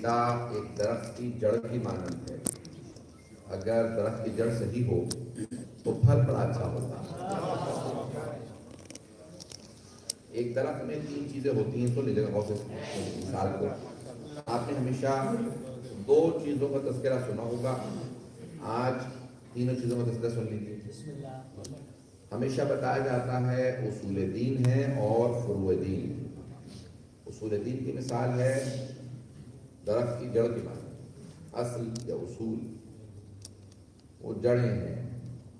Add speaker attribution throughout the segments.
Speaker 1: عقیدہ ایک درخت کی جڑ کی مانند ہے. اگر درخت کی جڑ صحیح ہو تو پھل بڑا اچھا ہوتا ہے. ایک درخت میں 3 چیزیں ہوتی ہیں. تو لیجیے گا غور سے مثال کو. آپ نے ہمیشہ 2 چیزوں کا تذکرہ سنا ہوگا. آج تینوں چیزوں کا تذکرہ سن لیجیے. ہمیشہ بتایا جاتا ہے اصول دین ہے اور فروع دین. اصول دین کی مثال ہے درخت کی جڑ کی بات. اصل یا اصول وہ جڑیں ہیں.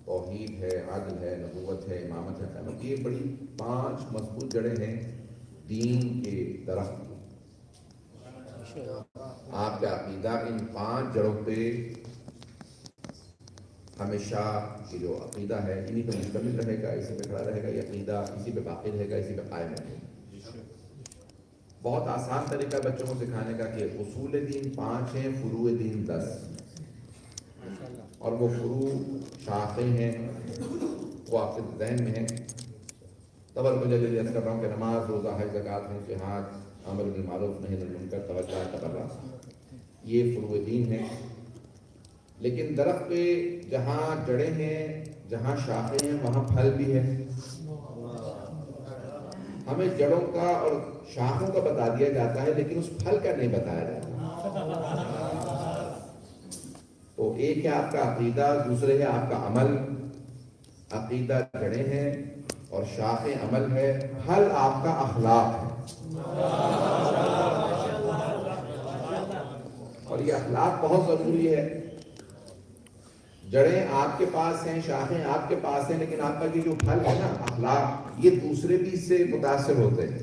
Speaker 1: توحید ہے، عدل ہے، نبوت ہے، امامت ہے، قیامت. یہ بڑی 5 مضبوط جڑیں ہیں دین کے درخت کی. آپ کا عقیدہ ان 5 جڑوں پہ ہمیشہ یہ جو عقیدہ ہے انہی پہ مشتمل رہے گا، اسی پہ کھڑا رہے گا. یہ عقیدہ اسی پہ باقی رہے گا، اسی پہ قائم رہے گا. بہت آسان طریقہ بچوں کو سکھانے کا کہ اصول دین 5 ہیں، فروع دین 10. اور وہ فروع شاخیں ہیں، وہ آپ کے ذہن میں ہیں. توجہ جلدی عرض کر رہا ہوں کہ نماز، روزہ، حج، زکوٰۃ، جہاد، امر بالمعروف، نہی عن المنکر، توجہ، تبرع، یہ فروع دین ہیں. لیکن درخت پہ جہاں جڑیں ہیں، جہاں شاخیں ہیں، وہاں پھل بھی ہے. ہمیں جڑوں کا اور شاخوں کا بتا دیا جاتا ہے لیکن اس پھل کا نہیں بتایا جاتا. تو ایک ہے آپ کا عقیدہ، دوسرے ہے آپ کا عمل. عقیدہ جڑیں ہیں اور شاخیں عمل ہے. پھل آپ کا اخلاق ہے. اور یہ اخلاق بہت ضروری ہے. جڑیں آپ کے پاس ہیں، شاخیں آپ کے پاس ہیں، لیکن آپ کا یہ جو پھل ہے نا، اخلاق، یہ دوسرے بھی اس سے متاثر ہوتے ہیں.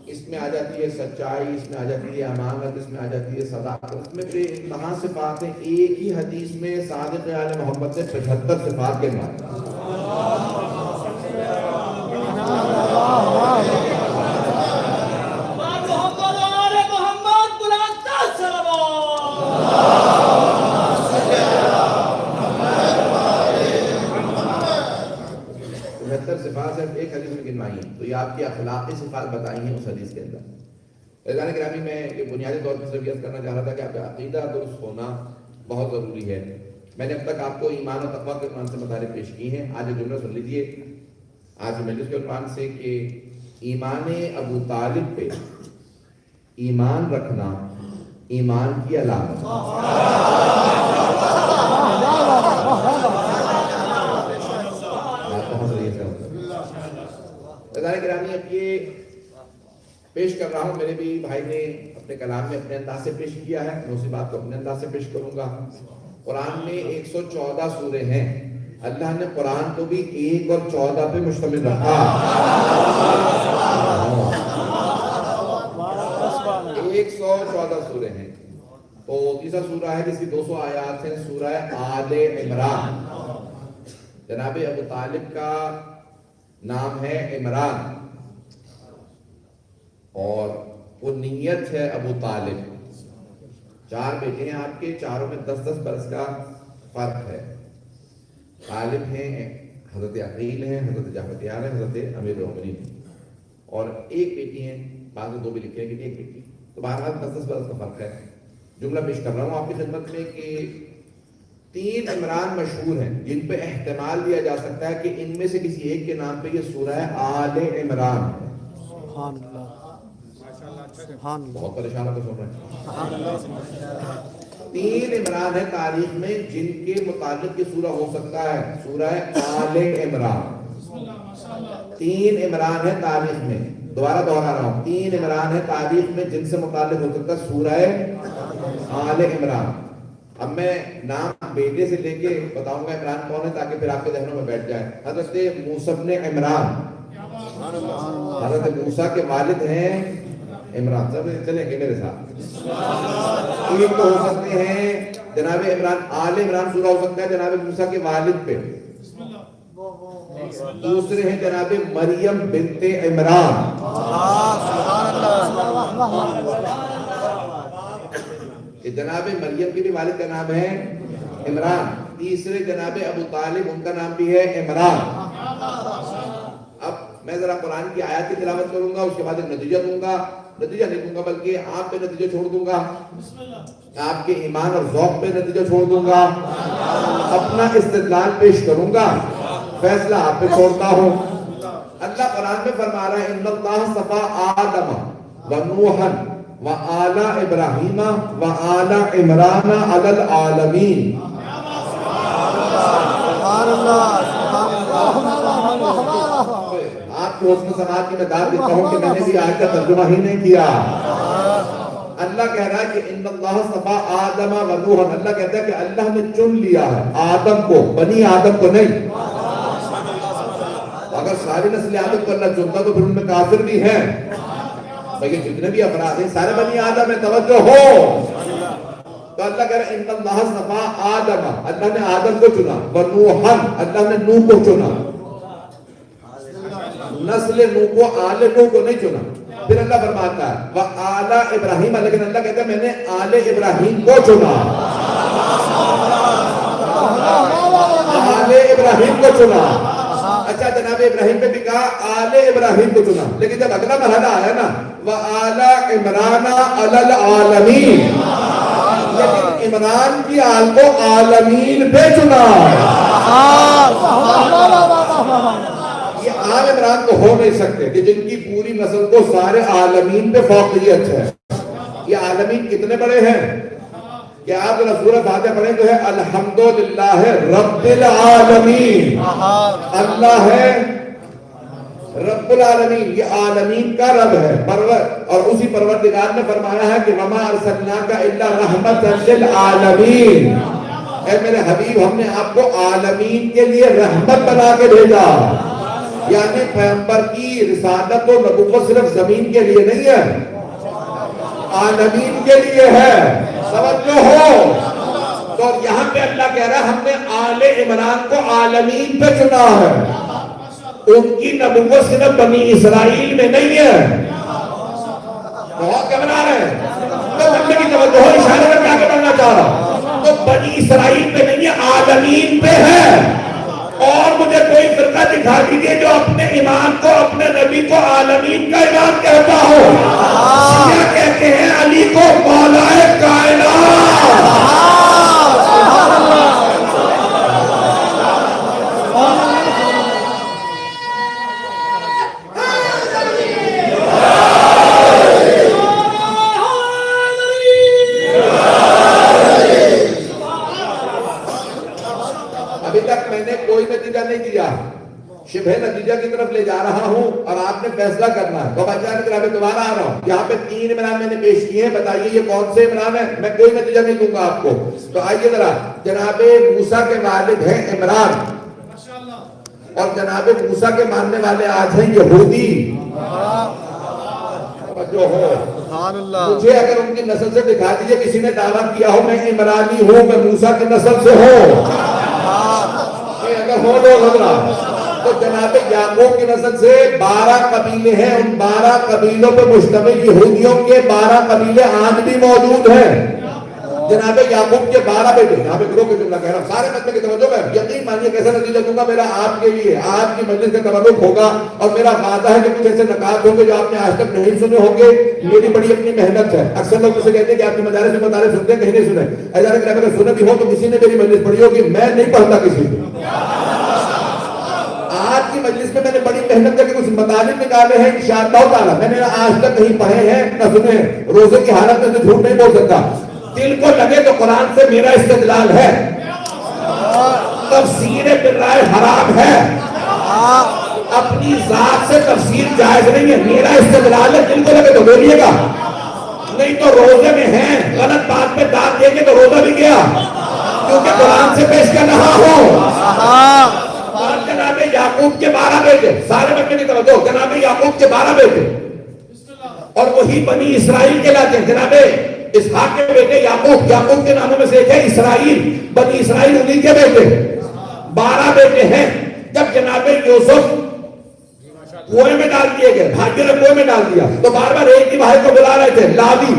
Speaker 1: اس میں آ جاتی ہے سچائی، اس میں آ جاتی ہے امانت، اس میں آ جاتی ہے صداقت. اس میں بے انتہا صفات ہیں. ایک ہی حدیث میں صادق آل محمد سے 75 صفات کے معنی. صفات صرف ایک حدیث میں گنوائی ہیں. تو یہ آپ کی اخلاقی صفات بتائی ہیں اس حدیث کے اندر. عزیزان گرامی، میں یہ بنیادی طور پر صرف یہ کرنا چاہ رہا تھا کہ آپ کا عقیدہ درست ہونا بہت ضروری ہے. میں نے اب تک آپ کو ایمان و تقویٰ کے عنوان سے مطالب پیش کی ہیں. آج یہ جملہ سن لیجیے آج کی مجلس کے عنوان سے کہ ایمان ابو طالب پہ ایمان رکھنا ایمان کی علامت. گرامی، اب یہ پیش کر رہا ہوں، میرے بھی بھائی نے اپنے کلام میں اپنے انداز سے پیش کیا ہے. میں اسی بات کو اپنے انداز سے پیش کروں گا. قرآن میں 114 سورے ہیں. اللہ نے قرآن کو بھی 1 اور 14 پہ مشتمل رکھا. 114 سورے ہیں. تو تیسرا سورہ ہے جس کی 200 آیات ہیں، سورہ آل عمران. جناب ابو طالب کا نام ہے عمران اور وہ نیت ہے ابو طالب. 4 بیٹے ہیں آپ کے، چاروں میں 10-10 برس کا فرق ہے. طالب ہیں، حضرت عقیل ہیں، حضرت جعفر طیار ہیں، حضرت امیر المؤمنین ہیں. اور ایک بیٹی ہیں، بعض میں 2 بھی لکھے ہیں کہ ایک بیٹی. تو بہرحال 10-10 برس کا فرق ہے. جملہ پیش کر رہا ہوں آپ کی خدمت میں کہ 3 عمران مشہور ہیں جن پہ احتمال دیا جا سکتا ہے کہ ان میں سے کسی ایک کے نام پہ یہ سورہ آل عمران ہے. بہت پریشان ہو کے سن رہے ہیں. 3 عمران ہے تاریخ میں جن کے متعلق یہ سورہ ہو سکتا ہے، سورہ آل عمران. 3 عمران ہے تاریخ میں. دوبارہ دہرا رہا ہوں، 3 عمران ہے تاریخ میں جن سے متعلق ہو سکتا ہے سورہ آل عمران. اب میں نام بیٹے سے لے کے بتاؤں گا عمران کون ہے تاکہ پھر آپ کے ذہنوں میں بیٹھ جائے. حضرت موسیٰ بن عمران، حضرت موسیٰ کے والد ہیں عمران. سب چلیں گے میرے ساتھ. ایک تو ہو سکتے ہیں جناب عمران، آل عمران سورہ ہو سکتا ہے جناب موسیٰ کے والد پہ. دوسرے ہیں جناب مریم بنت عمران. جناب مریم کے بھی والد کا نام ہے عمران. تیسرے جناب ابو طالب، ان کا نام بھی ہے عمران. اب میں ذرا قرآن کی آیات کی تلاوت کروں گا، اس کے بعد ایک نتیجہ دوں گا. نتیجہ نہیں دوں گا، بلکہ آپ پہ نتیجہ چھوڑ دوں گا، آپ کے ایمان اور ذوق پہ نتیجہ چھوڑ دوں گا، اپنا استدلال پیش کروں گا، فیصلہ آپ پہ چھوڑتا ہوں۔ اللہ قرآن میں فرما رہا ہے ان اللہ اصطفیٰ آدم و نوحا و آل ابراہیم و آل عمران علی العالمین۔ آپ کو حسن سماعت کی میں داد دیتا ہوں کہ میں نے بھی آیت کا ترجمہ ہی نہیں کیا۔ اللہ کہہ رہا ہے کہ ان اللہ اصطفیٰ آدم و نوحا، اللہ کہتا ہے کہ اللہ نے چن لیا ہے آدم کو، بنی آدم کو نہیں۔ اگر ساری نسل آدم کو اللہ چنتا تو پھر ان میں کافر بھی ہیں، بلکہ جتنے بھی افراد ہیں سارے بنی آدم میں توجہ ہو۔ تو اللہ کہہ رہا ہے ان اللہ اصطفیٰ آدم، اللہ نے آدم کو چنا، ونوحا، اللہ نے نوح کو چنا، نسل نوح کو، آل نوح کو نہیں چنا۔ پھر اللہ فرماتا ہے وآل ابراہیم، لیکن اللہ کہتا ہے میں نے آل ابراہیم کو چنا، آل ابراہیم کو چنا۔ اچھا جناب ابراہیم پہ بھی کہا آل ابراہیم کو چنا، لیکن جب اگلا مرحلہ آیا نا وآل عمران علی العالمین، لیکن عمران کی آل کو عالمین پہ چنا۔ یہ آل عمران تو ہو نہیں سکتے کہ جن کی پوری نسل کو سارے عالمین پہ فوقیت ہے۔ یہ عالمین کتنے بڑے ہیں کہ آپ ذرا سورہ فاتحہ پڑھیں تو ہے الحمدللہ رب العالمین، اللہ ہے رب العالمین، یہ عالمین کا رب ہے اور اسی پروردگار نے فرمایا ہے کہ وما ارسلناک الا رحمتا للعالمین، اے میرے حبیب ہم نے آپ کو عالمین کے لیے رحمت بنا کے بھیجا۔ یعنی پیغمبر کی رسالت و نبوت صرف زمین کے لیے نہیں ہے، عالمین کے لیے ہے، توجہ ہو۔ تو یہاں پہ اللہ کہہ رہا ہے ہم نے آل عمران کو عالمین پہ چنا ہے، ان کی نبوت صرف بنی اسرائیل میں نہیں ہے۔ بہت گھبرا رہے ہیں تو بندے کی توجہ ہو، اشارے میں کیا کرنا چاہ رہا، تو بنی اسرائیل پہ نہیں ہے، عالمین پہ ہے۔ اور مجھے کوئی فرقہ دکھا دیجئے جو اپنے ایمان کو، اپنے نبی کو عالمین کا ایمان کہتا ہو۔ شیعہ کہتے ہیں علی کو مولا کائنات۔ ابھی تک میں نے کوئی نتیجہ نہیں دیا، شبہ نتیجہ کی طرف لے جا رہا ہوں اور آپ نے فیصلہ کرنا ہے۔ تو بچہ کی طرف دوبارہ آ رہا ہوں، یہاں پہ 3 عمران میں نے پیش کیے ہیں، بتائیے یہ کون سے عمران ہے؟ میں کوئی نتیجہ نہیں دوں گا آپ کو۔ تو آئیے ذرا، جناب موسیٰ کے والد ہیں عمران، اور جناب موسیٰ کے ماننے والے آج ہیں یہودی۔ جو ہو مجھے اگر ان کی نسل سے دکھا دیجئے کسی نے دعویٰ کیا ہو میں عمرانی ہوں، میں موسیٰ کی نسل سے ہوں، اگر ہو لوگ حضرہ، تو جناب یعقوب کی نسل سے 12 قبیلے ہیں، ان 12 قبیلوں پر مشتمل یہودیوں کے 12 قبیلے آج بھی موجود ہیں۔ جناب یعقوب کے 12 بیٹے، یہاں پہ گروہ کے جملہ کہہ رہا ہوں، سارے مطلب کی توجہ میں یقین مانیے کیسا نتیجہ دوں گا، میرا آپ کے لیے آپ کی مجلس کا تبرک ہوگا، اور میرا وعدہ ہے کہ کچھ ایسے نکات ہوں گے جو آپ نے آج تک نہیں سنے ہوں گے، میری بڑی اپنی محنت ہے۔ اکثر لوگ مجھے کہتے ہیں کہ آپ کی مدارس میں مطالعے سنتے ہیں، کہیں نہیں سنے، ایسا کہ اگر سنے بھی ہو تو کسی نے میری مجلس پڑھی ہوگی، میں نہیں پڑھتا کسی کو۔ آج کی مجلس میں میں نے بڑی محنت کر کے کچھ مطالب نکالے ہیں انشاءاللہ تعالی، میں نے آج تک نہیں پڑھے ہیں نہ سنے ہیں، روزے کی حالت میں تو جھوٹ نہیں بول سکتا، دل کو لگے تو قرآن سے میرا استدلال ہے، تفسیر بالرائے حرام ہے، اپنی ذات سے تفسیر جائز نہیں ہے، میرا استدلال ہے، دل کو لگے تو بولیے گا، نہیں تو روزے میں ہیں غلط بات پہ داد دیں گے تو روزہ بھی گیا، کیونکہ قرآن سے پیش کر رہا ہوں۔ اور جناب یعقوب کے 12 بیٹے، سارے بچے کی طرف دو، جناب یعقوب کے 12 بیٹے، اور وہی بنی اسرائیل کہلاتے ہیں۔ جناب اسحاق کے بیٹے یعقوب، یعقوب کے ناموں میں سے ایک ہے اسرائیل، بنی اسرائیل انہی کے بیٹے، 12 بیٹے ہیں۔ جب جناب یوسف کنویں میں ڈال دیے گئے، بھائیوں نے کنویں میں ڈال دیا، تو بار بار ایک ہی بھائی کو بلا رہے تھے، لاوی،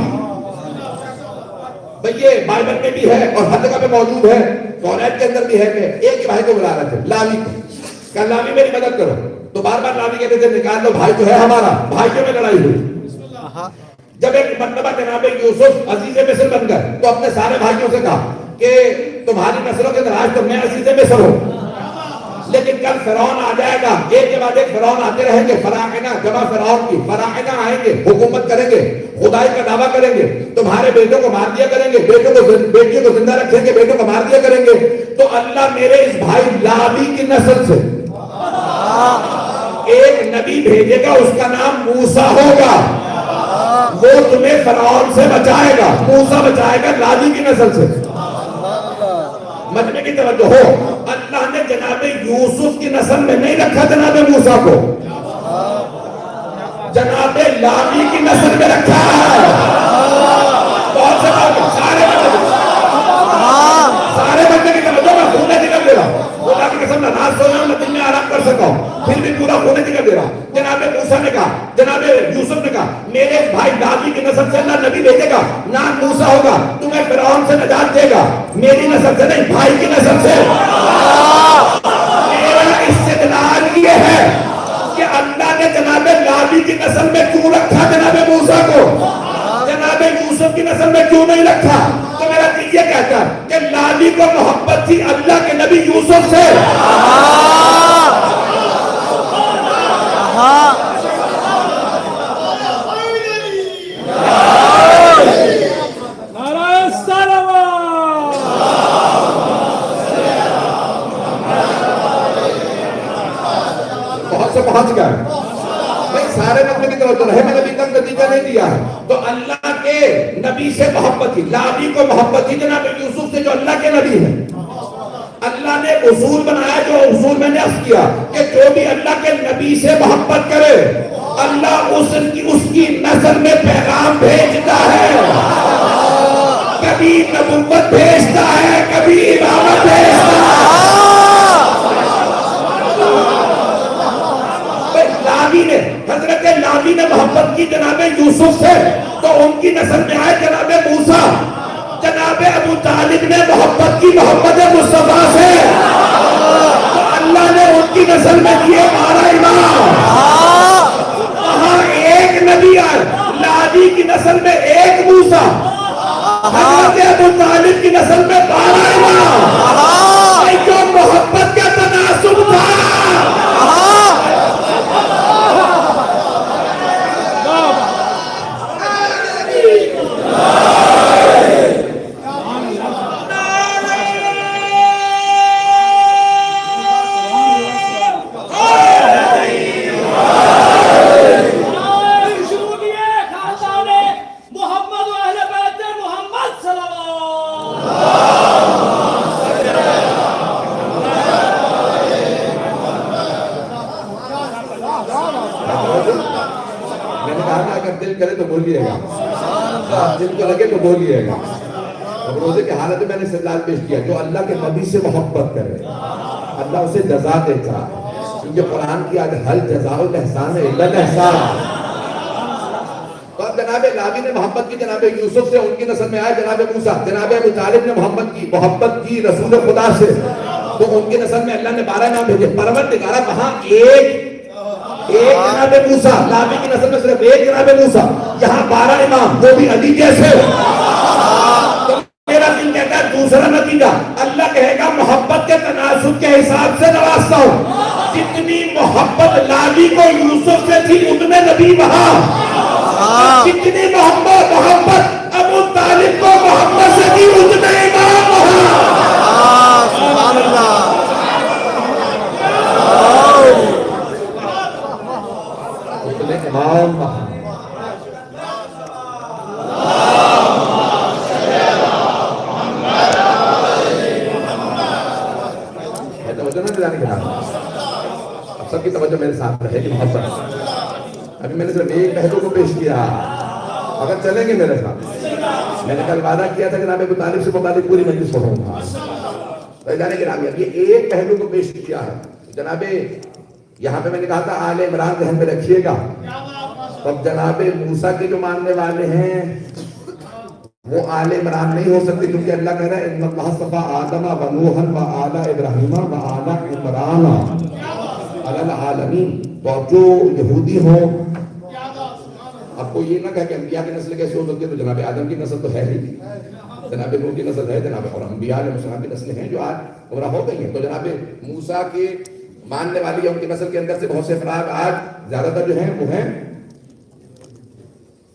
Speaker 1: بھئی یہ بائبل میں بھی ہے اور ہر جگہ پہ موجود ہے، توریت کے اندر بھی ہے کہ ایک ہی بھائی کو بلا رہے تھے، لاوی کو، کہ لاوی میری مدد کرو، تو بار بار لاوی کہتے تھے نکال لو، بھائی تو ہے ہمارا، بھائیوں میں لڑائی ہوئی۔ جب ایک مرتبہ جناب یوسف عزیز مصر بن گئے تو اپنے سارے بھائیوں سے کہا کہ تمہاری نسلوں کے دراز تو میں عزیز مصر ہوں، لیکن کل فرعون آ جائے گا، ایک کے بعد ایک فرعون آتے رہیں گے، فراعنہ جمع فرعون کی، فراعنہ آئیں گے، حکومت کریں گے، خدائی کا دعویٰ کریں گے، تمہارے بیٹوں کو مار دیا کریں گے، بیٹیوں کو زندہ رکھیں گے، بیٹوں کو مار دیا کریں گے، تو اللہ میرے اس بھائی لاوی کی نسل سے ایک نبی بھیجے گا، اس کا نام موسیٰ ہوگا، وہ تمہیں فرعون سے بچائے گا، موسیٰ بچائے گا لاوی کی نسل سے۔ مجمع کی توجہ ہو، اللہ نے جناب یوسف کی نسل میں نہیں رکھا جناب موسیٰ کو، جناب لاوی کی نسل میں رکھا ہے۔ بہت سے بات سارے بندے کی توجہ، میں خونے ذکر دے رہا ہوں، خدا کی قسم رات سو رہا ہوں، میں دن میں آرام کر سکا ہوں، پھر بھی پورا خونے ذکر دے رہا ہوں۔ جناب موسیٰ نے کہا، جناب یوسف نے کہا میرے بھائی لاوی کی نسل سے اللہ نبی بھیجے گا، نام موسیٰ ہوگا، تمہیں فرعون سے نجات دے گا، میری نسل سے نہیں، بھائی کی نسل سے۔ میرا استدلال یہ ہے کہ اللہ نے جناب لاوی کی نسل میں کیوں رکھا جناب موسیٰ کو، جناب یوسف کی نسل میں کیوں نہیں رکھا؟ تو میرا دل یہ کہتا ہے کہ لاوی کو محبت تھی اللہ کے نبی یوسف سے۔ بہت سے پہنچ گئے بھائی، سارے نبی کی طرف رہے، میں نبی کا نتیجہ نہیں دیا ہے۔ تو اللہ کے نبی سے محبت تھی، لاوی کو محبت تھی جناب یوسف سے جو اللہ کے نبی ہے۔ اللہ نے اصول بنایا، جو اصول میں نے عرض کیا کہ جو بھی اللہ کے نبی سے محبت کرے اللہ اس کی نسل میں پیغام بھیجتا ہے، کبھی نبوت بھیجتا ہے، کبھی امامت بھیجتا ہے۔ لاوی نے، حضرت لاوی نے محبت کی جناب یوسف سے تو ان کی نسل میں آئے جناب موسیٰ۔ جناب ابو طالب نے محبت کی محمد مصطفیٰ سے تو اللہ نے ان کی نسل میں دیے 12 امام۔ وہاں ایک نبی آئے، لاوی کی نسل میں ایک موسیٰ، حضرت ابو طالب کی نسل میں 12 امام۔ جو محبت کا تناسب تھا، دل کو لگے تو بولیے گا۔ روزے کی حالت میں نے استدلال پیش کیا، جو اللہ کے نبی سے محبت کرے اللہ اسے جزا دیتا ہے، کیونکہ قرآن کی آج حل جزاء الاحسان الا الاحسان۔ تو اب جناب لاوی نے محبت کی جناب یوسف سے، ان کی نسل میں آئے جناب موسیٰ۔ جناب ابو طالب نے محبت کی رسول خدا سے تو ان کی نسل میں اللہ نے 12 نام بھیجے۔ پروردگارہ وہاں ایک جناب موسیٰ، لاوی کی نسل میں صرف ایک جناب موسیٰ، یہاں 12 امام، وہ بھی علی جیسے۔ تو میرا دل کہتا ہے دوسرا نتیجہ، اللہ کہے گا محبت کے تناسب کے حساب سے نوازتا ہوں، جتنی محبت لاوی کو یوسف سے تھی اتنے نبی وہاں، جتنی محبت ابو طالب کو محمد سے تھی اتنے امام وہاں۔ سبحان اللہ۔ امام سب کی توجہ میرے ساتھ رہے کہ محبت، ابھی میں نے صرف ایک پہلو کو پیش کیا، اگر چلیں گے میرے ساتھ، میں نے کل وعدہ کیا تھا کہ جناب ابو طالب سے متعلق پوری مجلس پڑھوں گا، جانے کے نام یہ ایک پہلو کو پیش کیا ہے جناب۔ یہاں پہ میں نے کہا تھا آل عمران ذہن میں رکھیے گا، اب جناب موسیٰ کے جو ماننے والے ہیں وہ آل عمران نہیں ہو سکتے، کیونکہ اللہ کہہ رہا ہے ان اللہ اصطفیٰ آدم و نوحا و آل ابراہیم و آل عمران علی العالمین۔ تو اب جو یہودی ہوں، اب اب کوئی یہ نہ کہے کہ انبیاء کی نسل کیسے ہو سکتی ہے، تو جناب آدم کی نسل تو ہے ہی، جناب نوح کی نسل ہے، جناب اور انبیاء علیہ السلام کی نسلیں ہیں جو آج گمراہ ہو گئی ہیں. تو جناب موسیٰ کے ماننے والی ان کی نسل کے اندر سے بہت سے افراد آج زیادہ تر جو ہیں وہ ہیں،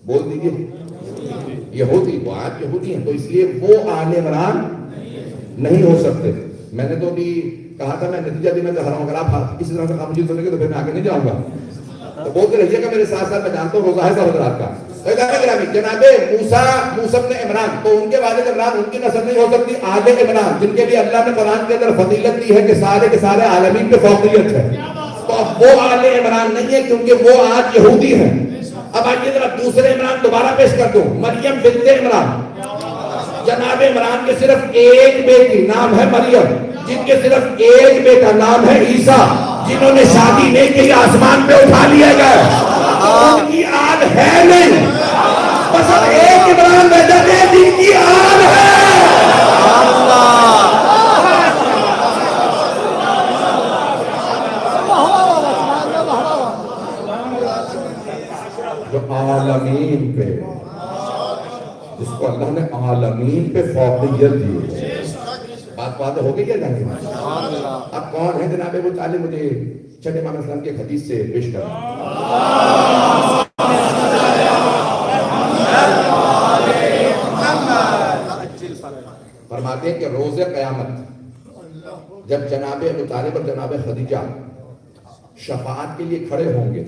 Speaker 1: بول دیجیے، یہودی. وہ آج یہودی ہیں، تو اس لیے وہ آل عمران نہیں ہو سکتے. میں نے تو بھی کہا تھا میں نتیجہ دینا چاہ رہا ہوں، اگر آپ کسی طرح سے خاموشی سنیں گے تو پھر میں آگے نہیں جاؤں گا. تو بولتے رہیے گا میرے ساتھ ساتھ، میں جانتا ہوں روزہ ہے سب حضرات کا. جناب موسیٰ بن عمران، تو ان کے والد عمران ان کی نسل نہیں ہو سکتی. آل عمران جن کے لیے اللہ نے قرآن کے اندر فضیلت دی ہے کہ سارے کے سارے عالمین پہ فوقیت ہے، تو اب وہ آل عمران نہیں ہے کیونکہ وہ آج یہودی ہیں. اب آئیے ذرا دوسرے عمران دوبارہ پیش کر دوں. مریم بنت عمران، جناب عمران کے صرف ایک بیٹی نام ہے مریم، جن کے صرف ایک بیٹا نام ہے عیسیٰ، جنہوں نے شادی نہیں کی، آسمان پہ اٹھا لیے گئے. ان کی آل ہے نہیں، بس اب ایک عمران رہ جاتے ہیں جن کی آل ہے. جو عالمین پہ، جس کو اللہ نے عالمین پہ فوقیت دی. بات ہو گئی کیا جانے میں؟ اب کون ہے جناب ابو طالب؟ مجھے چھٹے امام اسلام کے حدیث سے پیش کریں. فرماتے ہیں کہ روز قیامت جب جناب ابو طالب اور جناب خدیجہ شفاعت کے لیے کھڑے ہوں گے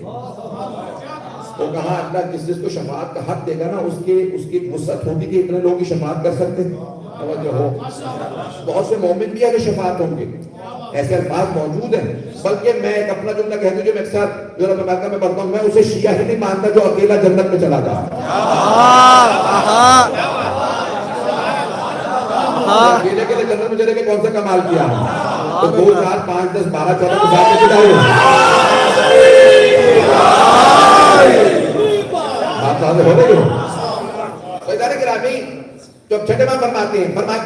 Speaker 1: تو کہا اللہ جس کو شفاعت کا حق دے گا نا اس کی وسعت ہوگی کہ اتنے لوگوں کی شفاعت کر سکتے ہیں. توجہ ہو، بہت سے مومن بھی اگر شفاعت ہوں گے، ایسے الفاظ موجود ہیں. بلکہ میں ایک اپنا جملہ کہہ دوں جو میں اکثر جو رب مکہ میں پڑھتا ہوں، میں اسے شیعہ ہی نہیں مانتا جو اکیلا جنت میں چلا جائے. اکیلے کے لیے جنت میں چلے کے کون سا کمال کیا ہے؟ تو 2 4 5 10 12 14 کے ساتھ میں چلائے بات واضح ہو رہی ہے. تو چھٹے ماں فرماتے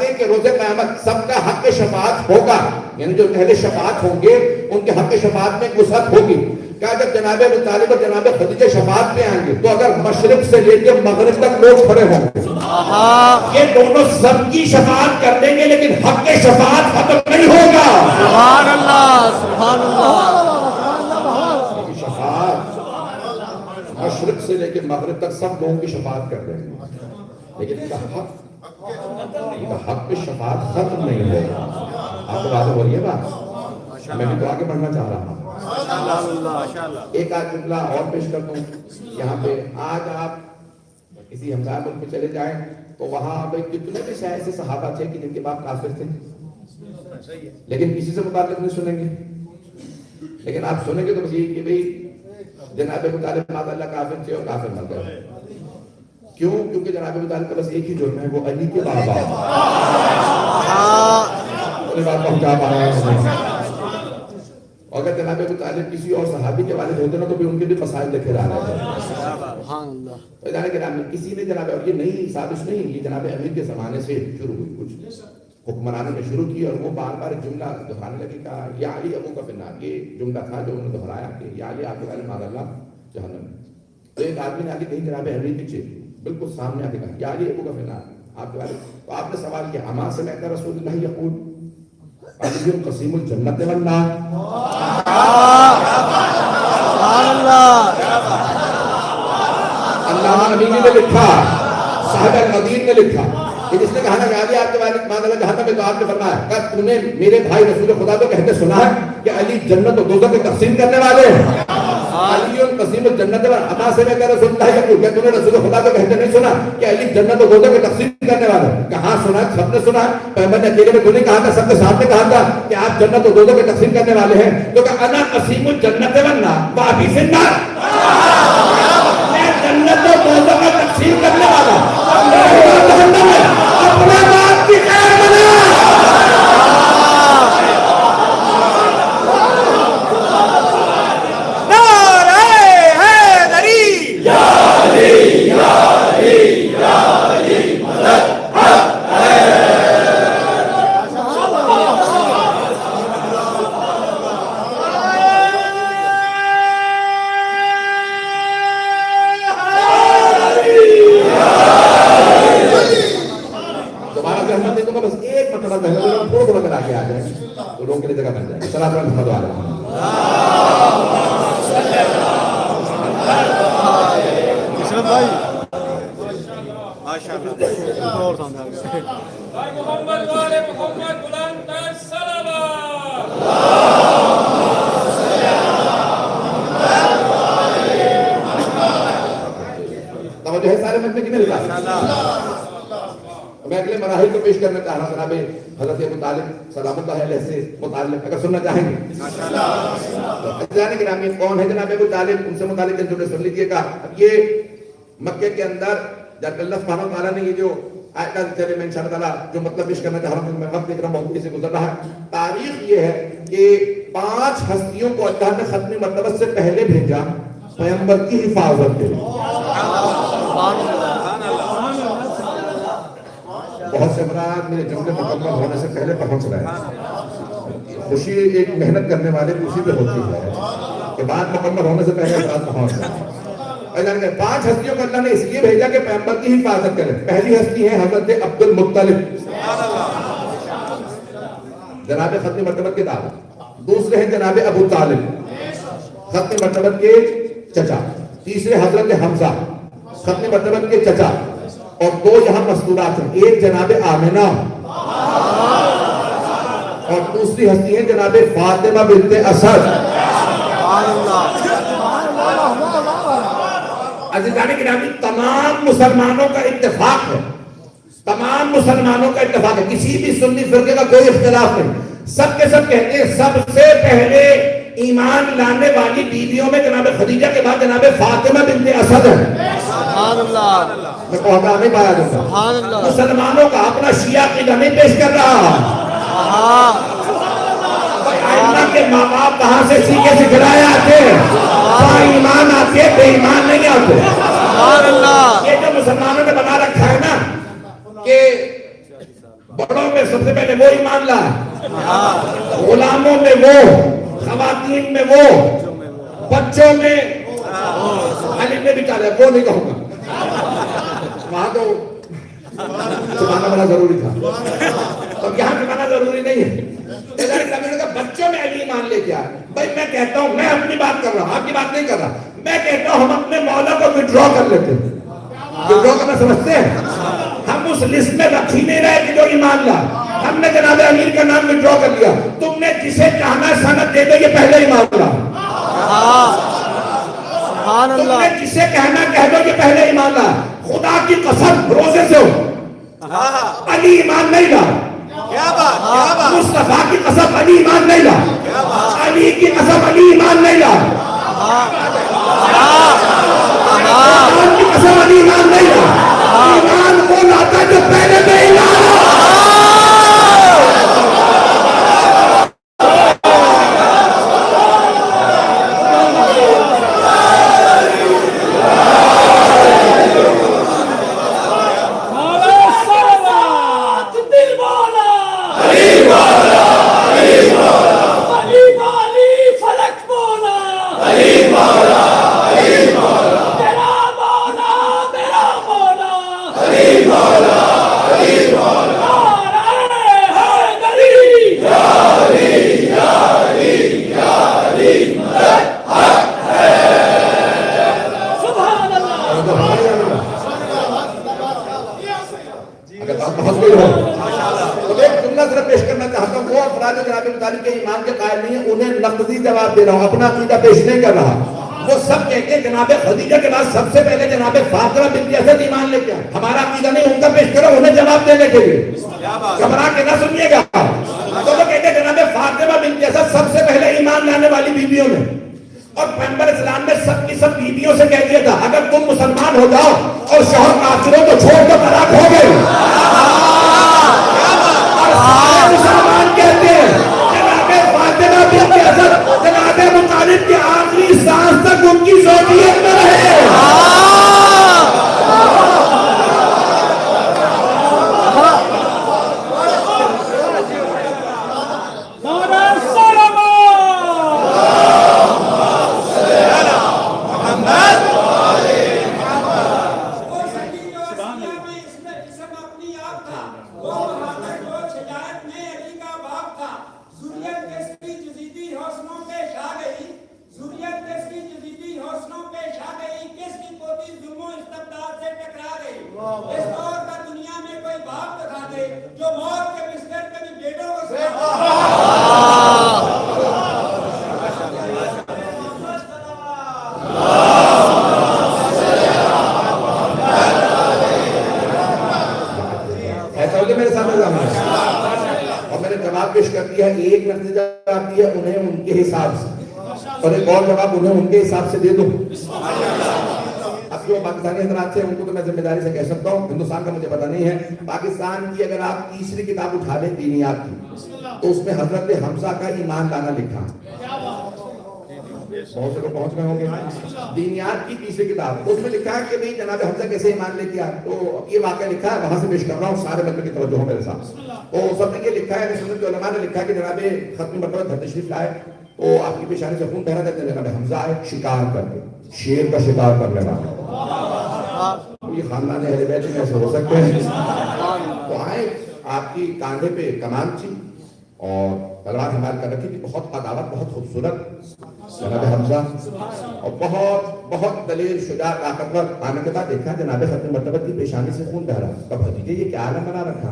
Speaker 1: ہیں کہ روز قیامت سب کا حق شفاعت ہوگا، یعنی جو اہل شفاعت ہوں گے ان کے حق شفاعت میں وسعت ہوگی. کہا جب جناب ابو طالب اور جناب خدیجہ شفاعت پہ آئیں گے تو اگر مشرق سے لے کے مغرب تک لوگ کھڑے ہوں گے، یہ دونوں سب کی شفاعت کر دیں گے لیکن حق شفاعت ختم نہیں ہوگا. سبحان اللہ، سبحان اللہ. شفاعت مشرق سے لے کے مغرب تک سب لوگوں کی شفاعت کر دیں گے، لیکن ان کا حق پہ شفاعت ختم نہیں ہوگا. آپ کو بات ہو رہی ہے بات؟ میں بھی تو آگے بڑھنا چاہ رہا ہوں. ایک آدھ جملہ اور پیش کرتا ہوں. یہاں پہ آج آپ کسی ہمسایہ ملک میں چلے جائیں تو وہاں کتنے بھی ایسے صحابہ تھے کہ جن کے باپ کافر تھے لیکن کسی سے متعلق نہیں سنیں گے. لیکن آپ سنیں گے تو بس یہ کہ بھئی جناب ابو طالب ماذا اللہ کافر تھے اور کافر مر گئے. کیوں؟ کیونکہ جناب ابو طالب کا بس ایک ہی جرم ہے، وہ علی کے بابا. بات پہنچا پا رہا ہے. اگر جناب ابو طالب کسی اور صحابی کے والد ہوتے نا تو بھی ان کے بھی مسائل دیکھے جا رہے تھے. کسی نے جناب، اور یہ نئی سازش نہیں، یہ جناب امیر کے زمانے سے شروع ہوئی، کچھ حکمرانوں نے شروع کی اور وہ بار بار جملہ دہرانے لگے کہ یا علی ابو کا فنار. یہ جملہ تھا جو انہوں نے دہرایا کہ یا علی آپ کے والد ماذ اللہ جہنم. تو ایک آدمی نے آگے کہیں جناب امیر پیچھے بالکل سامنے آگے کہا یا علی ابو کا فنار آپ کے والد. تو آپ نے سوال کیا اما سمعت رسول اللہ یقول علی قسیم الجنت والنار. علامہ امینی نے لکھا، صاحب المدین نے لکھا کہ جس نے کہا نا کہ آپ کے والد ماذ اللہ جہنم میں، تو آپ نے فرمایا کہ تم نے میرے بھائی رسول خدا کو کہتے سنا ہے کہ علی جنت و دوزخ کو تقسیم کرنے والے ہیں. علی قسیم الجنت والنار. اما سمعت رسول اللہ یقول، کیا تم نے رسول خدا کو کہتے نہیں سنا کہ علی جنت و دوزخ کو تقسیم کرنے والے ہیں؟ کہاں سنا ہے؟ سب نے سنا ہے. پیغمبر نے اکیلے میں تو نہیں کہا تھا، سب کے سامنے کہا تھا کہ آپ جنت و دوزخ کو تقسیم کرنے والے ہیں. تو کہ انا قسیم الجنت والنار وابی فی النار، میں جنت و دوزخ کو تقسیم کرنے والا اپنے باپ کی خیر بنا. صلاۃ محمد علیہ
Speaker 2: بھائی ماشاءاللہ اور سامنے
Speaker 3: محمد والے محمد بلند صلوات
Speaker 1: توجہ ہے سارے مجمع کی میرے پاس. میں اگلے مراحل کو پیش کرنا چاہ رہا ہوں. جناب حضرت ابو طالب سلام اللہ علیہ سے متعلق اگر سننا چاہیں گے. جانے کے نام کون ہے جناب ابو طالب, ان سے متعلق جو سن لیجیے گا. اب یہ مکے کے اندر جب اللہ سبحانہ وتعالیٰ نے یہ جو آیت چلے میں انشاءاللہ تعالیٰ جو مطلب پیش کرنا چاہ رہا ہوں, میں وقت دیکھ رہا ہوں بہت سے گزر رہا ہے. تاریخ یہ ہے کہ 5 ہستیوں کو اللہ نے ختم مرتبہ سے پہلے بھیجا پیغمبر کی حفاظت کے لیے. بہت سے افراد میرے جملے مکمل ہونے سے پہلے پہنچ رہے ہیں. خوشی ایک محنت کرنے والے کی اسی پہ ہوتی ہے کہ بات مکمل ہونے سے پہلے افراد پہنچ رہے ہیں. 5 ہستیوں کو اللہ نے اس لیے بھیجا کہ پیغمبر کی حفاظت کرے. پہلی ہستی ہے حضرت عبد المطلب, جناب ختم مرتبت کے دادا. دوسرے ہیں جناب ابو طالب, ختم مرتبت کے چچا. تیسرے حضرت حمزہ, ختم مرتبت کے چچا. اور 2 یہاں مستورات ہیں, ایک جناب آمنہ اور دوسری ہستی ہے جناب فاطمہ بنت اسد. عزیزان گرامی, تمام مسلمانوں کا اتفاق ہے, تمام مسلمانوں کا اتفاق ہے, کسی بھی سنی فرقے کا کوئی اختلاف نہیں. سب کے سب کہتے ہیں سب سے پہلے ایمان لانے والی بیویوں میں جناب خدیجہ کے بعد جناب فاطمہ بنت اسد ہے. سبحان اللہ. میں کہتا نہیں پایا جاتا. مسلمانوں کا اپنا شیعہ عقیدہ نہیں پیش کر رہا. ائمہ کے ماں باپ کہاں سے سیکھے سکھلائے آتے ہیں, ایمان آتے ہیں, بے ایمان نہیں آتے. یہ جو مسلمانوں نے بنا رکھا ہے نا کہ بڑوں میں سب سے پہلے وہ ایمان لائے, غلاموں میں وہ, خواتین میں وہ, بچوں میں علی میں بھی چاہے وہ نہیں کہوں گا, وہاں تو چھپانا بڑا ضروری تھا اور یہاں چھپانا ضروری نہیں ہے. بچوں میں علی ایمان لے کے آئے. بھائی میں کہتا ہوں, میں اپنی بات کر رہا ہوں, آپ کی بات نہیں کر رہا. میں کہتا ہوں ہم اپنے مولا کو وڈرا کر لیتے ہیں. وڈرا کرنا سمجھتے ہیں؟ ہم اس لسٹ میں رکھ ہی نہیں رہے کہ جو ایمان لا. ہم نے جناب امیر کا نام وڈرا کر لیا. تم نے جسے چاہنا سند دے دو, یہ پہلے ایمان لا. تم نے جسے کہنا کہہ دو, یہ پہلے ایمان لا. خدا کی قسم روزے سے ہو, علی ایمان نہیں لا. مصطفیٰ کی قسم علی ایمان نہیں لا. علی کی قسم علی ایمان نہیں لا. قرآن کی قسم علی ایمان نہیں لا. ایمان وہ لاتا جو پہلے بے ایمان لا. جواب دے رہا ہوں, اپنا عقیدہ پیش نہیں کر رہا. وہ سب کہتے ہیں جناب خدیجہ کے بعد سب سے پہلے جناب فاطمہ بنت اسد ایمان لے کے آئے. ہمارا عقیدہ نہیں, ان کا پیش کرو, انہیں جواب دینے کے لیے. گھبرا کے نہ سنیے گا. تو وہ کہتے ہیں جناب فاطمہ بنت اسد سب سے پہلے ایمان لانے والی بیویوں میں. اور پیغمبر اسلام نے سب کی سب بیویوں سے کہہ دیا تھا اگر تم مسلمان ہو جاؤ اور شوہر کافروں کو چھوڑ کر طلاق ہو گئے. اور سارے مسلمان کہتے ہیں جناب فاطمہ بنت اسد جناب ابو طالب کے آخری سانس تک ان کی زوجیت میں رہے.
Speaker 3: ذریت کے
Speaker 1: ایک نقطے جواب آتی ہے انہیں ان کے حساب سے، اور ایک اور جواب انہیں ان کے حساب سے دے دو۔ اب جو پاکستانی حضرات سے ان کو تو میں ذمہ داری سے کہہ سکتا ہوں، ہندوستان کا مجھے پتہ نہیں ہے، پاکستان کی اگر آپ تیسری کتاب اٹھا لیں دینیات کی تو اس میں حضرت حمزہ کا ایمان لانا لکھا، بہت سے لوگ پہنچ گئے ہوں گے، دینیات کی تیسری کتاب، اس میں لکھا ہے کہ بھئی جناب حمزہ کیسے ایمان لے کے آئے، تو یہ واقعہ لکھا ہے، وہاں سے پیش کر رہا ہوں، سارے بندے کی توجہ ہو میرے ساتھ۔ تو سب نے یہ لکھا ہے، سنت کے علماء نے لکھا ہے کہ جناب ختمی مرتبہ گھر تشریف لائے تو آپ کی پیشانی سے خون بہ رہا تھا، جناب حمزہ آئے شکار کر کے، شیر کا شکار کرنے والا، یہ خاندان اہل بیت میں ایسے ہو سکتے ہیں، تو آئے آپ کی کاندھے پہ کمان تھی اور تلوار حمال کر رکھی تھی، بہت قداوت، بہت خوبصورت جناب حمزہ، اور بہت دلیر شجاع طاقتور، آنے کے بعد دیکھا جناب ختمی مرتبہ کی پیشانی سے خون بہ رہا، کب بھتیجے یہ کیا عالم بنا رکھا؟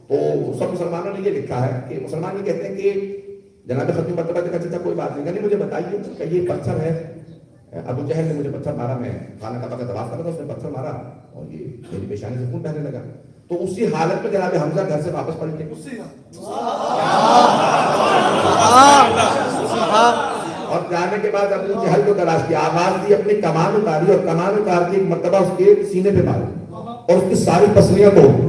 Speaker 1: تو سب مسلمانوں نے یہ لکھا ہے کہ مسلمان یہ کہتے ہیں کہ جناب ختمی مرتبہ دیکھا چاچا کوئی بات نہیں، مجھے بتائیے کہ یہ پتھر ہے، ابو جہل نے مجھے پتھر مارا، میں خانہ کعبہ کا طواف کر رہا تھا، اس نے پتھر مارا اور یہ میری پیشانی سے خون بہنے لگا، تو اسی حالت میں جناب حمزہ گھر سے واپس پلٹے، اور جانے کے بعد ابو جہل کو تلاش کیا، آواز دی، اپنی کمان اتاری اور کمان اتار کے ایک مرتبہ اس کے سینے پہ ماری اور اس کی ساری پسلیاں توڑ دی،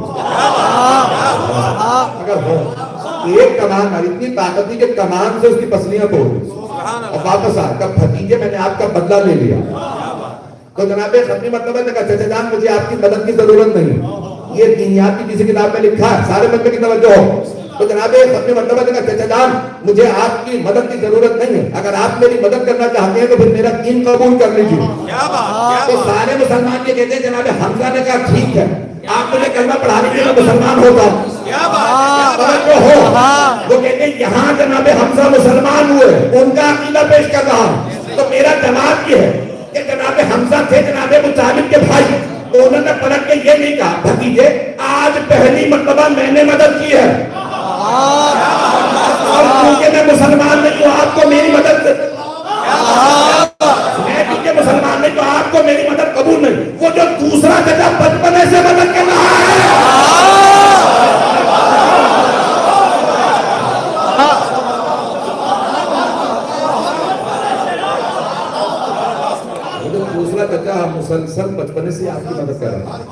Speaker 1: اگر ہو ایک کمان ماری، اتنی طاقت تھی کہ کمان سے اس کی پسلیاں توڑ دی اور واپس آ کر بھتیجے میں نے آپ کا بدلہ لے لیا۔ تو جناب ختمی مرتبہ نے کہا چچا جان مجھے آپ کی مدد کی ضرورت نہیں، یہ دینیات کی کسی کتاب میں لکھا ہے، سارے بندے کی توجہ ہو، تو جناب ختمی مرتبہ نے کہا چچا جان مجھے آپ کی مدد کی ضرورت نہیں ہے، اگر آپ میری مدد کرنا چاہتے ہیں تو پھر میرا دین قبول کر لیجیے۔ تو سارے مسلمان یہ کہتے ہیں جناب حمزہ نے کہا ٹھیک ہے آپ مجھے کلمہ پڑھا لیجیے میں مسلمان ہوتا ہوں۔ وہ کہتے ہیں یہاں جناب حمزہ مسلمان ہوئے، ان کا عقیدہ پیش کر رہا ہوں، تو میرا جواب یہ ہے کہ جناب حمزہ تھے جناب ابو طالب کے بھائی، تو انہوں نے پلٹ کے یہ نہیں کہا بھتیجے آج پہلی مرتبہ میں نے مدد کی ہے اور کیونکہ میں مسلمان نہیں ہوں آپ کو میری مدد، میں کیونکہ مسلمان نہیں تو آپ کو میری مدد قبول نہیں، وہ جو دوسرا چچا بچپنے سے مدد کر رہا ہے، دوسرا چچا مسلسل بچپنے سے آپ کی مدد کر رہا ہے،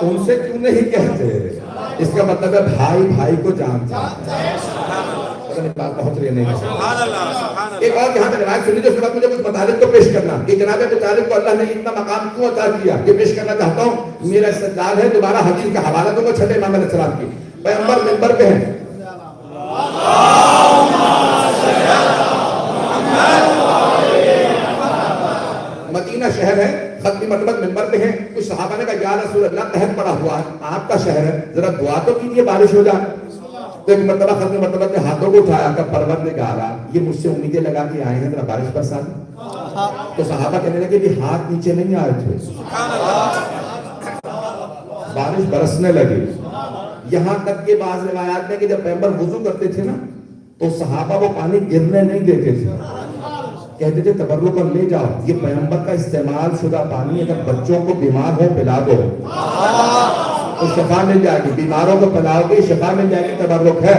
Speaker 1: ان سے کیوں نہیں کہتے؟ اس کا مطلب ہے بھائی بھائی کو جانتا ہے، بات پہنچ رہی نہیں ہے۔ ایک اور یہاں پہ روایت سنی جو اس کے بعد مجھے کچھ مطالب کو پیش کرنا کہ جناب ابو طالب کو اللہ نے اتنا مقام کیوں عطا کیا، یہ پیش کرنا چاہتا ہوں، میرا استدلال ہے، دوبارہ حدیث کا حوالہ دوں گا چھٹے امام علیہ السلام کی، پیغمبر منبر پہ ہیں، مدینہ شہر ہے، ختمی مرتبہ منبر پہ ہیں، کچھ صحابہ نے کہا یا رسول اللہ قحط پڑا ہوا ہے، آپ کا شہر ہے، ذرا دعا تو کیجیے بارش ہو جائے۔ تو ایک مرتبہ ختمی مرتبہ نے ہاتھوں کو اٹھایا کہ پروردگارا یہ مجھ سے امیدیں لگا کے آئے ہیں، ذرا بارش برسا دے۔ تو صحابہ کہنے لگے کہ ہاتھ نیچے نہیں آئے تھے، بارش برسنے لگی، یہاں تک کہ بعض روایات میں کہ جب پیغمبر وضو کرتے تھے نا تو صحابہ وہ پانی گرنے نہیں دیتے تھے، کہتے تھے تبرک پر لے جاؤ، یہ پیغمبر کا استعمال شدہ پانی، اگر بچوں کو بیمار ہو پلا دو تو شفا مل جائے گی، بیماروں کو پلاؤ گے شفا مل جائے گی، تبرک ہے۔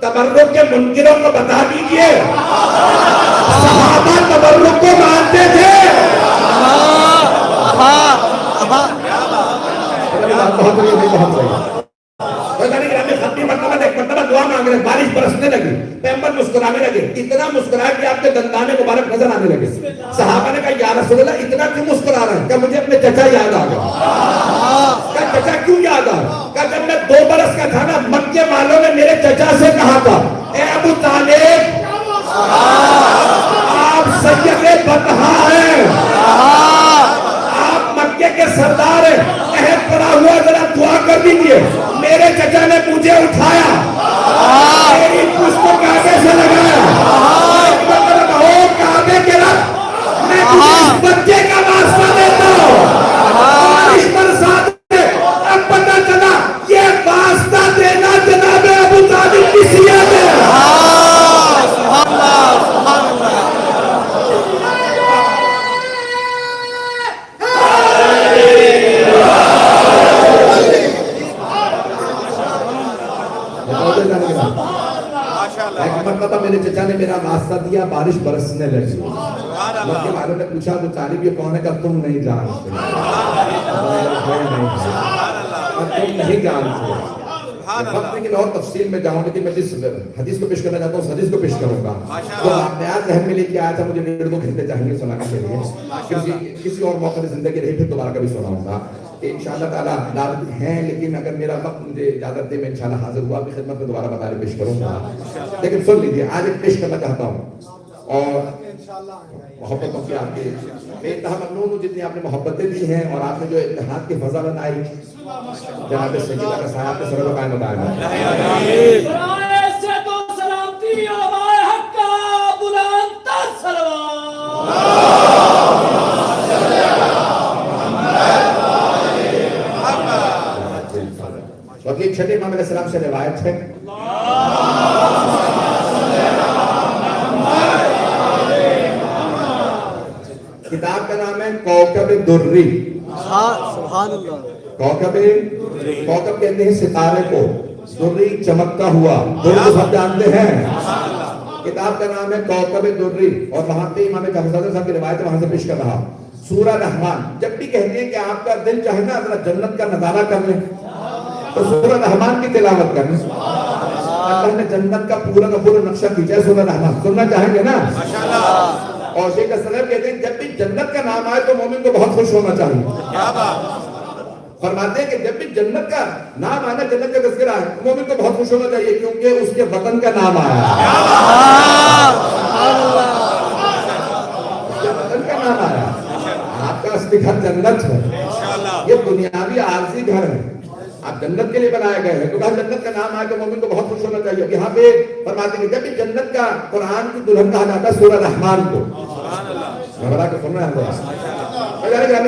Speaker 1: تبرک کے منکروں کو بتا دیجئے صحابہ تبرک کو مانتے تھے، بارش برسنے لگی، پیغمبر مسکرانے لگے، اتنا مسکرا کہ آپ کے دندانے مبارک نظر آنے لگے۔ صحابہ نے کہا یا رسول اللہ اتنا کیوں مسکرا رہے ہیں؟ کہ مجھے اپنے چچا یاد آ گیا۔ کہا چچا کیوں یاد آ؟ کہا جب میں 2 برس کا تھا نا مکے والوں نے میرے چچا سے کہا تھا اے ابو طالب آپ سید بطحا ہیں، آپ مکے کے سردار ہیں، قحط پڑا ہوا ذرا دعا کر دیجئے۔ میرے چچا نے مجھے اٹھایا، میری پشت کو کعبے سے لگایا، کعبے کے رب میں تجھے اس بچے کا واسطہ دیتا ہوں، بارش برسا دے۔ اب پتہ چلا یہ واسطہ دینا جناب ابو طالب کی سیرت ہے۔ دیا, بارش برسنے لگی. مکے والوں نے پوچھا تو طالب یہ کون ہے؟ کہ تم نہیں جانتے, تم نہیں جانتے. وقت لیکن اور تفصیل میں جاؤں, لیکن میں جس حدیث کو پیش کرنا چاہتا ہوں اس حدیث کو پیش کروں گا. تو واقعات ذہن میں لے کے آیا تھا, مجھے 1.5-2 گھنٹے چاہیے سنانے کے لیے. کسی اور موقع میں زندگی رہی پھر دوبارہ کبھی سناؤں گا. کہ انشاءاللہ تعالیٰ دعوت ہیں, لیکن اگر میرا وقت مجھے اجازت دے میں انشاءاللہ حاضر ہوا آپ کی خدمت میں دوبارہ بتا پیش کروں گا. لیکن سن لیجیے, آج ایک پیش کرنا چاہتا ہوں اور محبتوں کی آپ کے میں انتہا ممنون ہوں جتنی آپ نے محبتیں دی ہیں اور آپ نے جو اتحاد کی فضا بنائی. جناب سیدہ کا سایہ آپ کے سر قائم بتایا. وکیل چھٹے امام علیہ السلام سے روایت ہے, کتاب کا نام ہے کوكب الدری.
Speaker 2: سبحان اللہ.
Speaker 1: کوكب کہتے ہیں ستارے کو, دری چمکتا ہوا, دری سب جانتے ہیں. کتاب کا نام ہے کوكب الدری اور وہاں پہ امام جعفر صاحب کی روایت وہاں سے پیش کر رہا. سورہ رحمان جب بھی کہتے ہیں کہ آپ کا دل چاہے نا ذرا جنت کا نظارہ کر لیں تو سورہ رحمان کی تلاوت کریں. اللہ نے جنت کا پورا نقشہ کھینچا ہے سورہ رحمان, سننا چاہیں گے نا؟ اور شیخ اسلم کہتے ہیں جب بھی جنت کا نام آئے تو مومن کو بہت خوش ہونا چاہیے. فرماتے ہیں کہ جب بھی جنت کا نام آنا, جنت کا تذکرہ ہے, مومن کو بہت خوش ہونا چاہیے کیونکہ اس کے وطن کا نام آیا ہے. اس کے وطن کا نام آیا. آپ کا اصلی گھر جنت ہے, یہ دنیاوی عارضی گھر ہے, آپ جنت کے لیے بنائے گئے ہیں. تو کہا جنت کا نام آئے تو مومن کو بہت خوش ہونا چاہیے. یہاں پہ فرماتے ہیں کہ جب بھی جنت کا قرآن کی دلہن کہا جاتا ہے سورہ رحمان کو. گھبرا کے سن رہے ہیں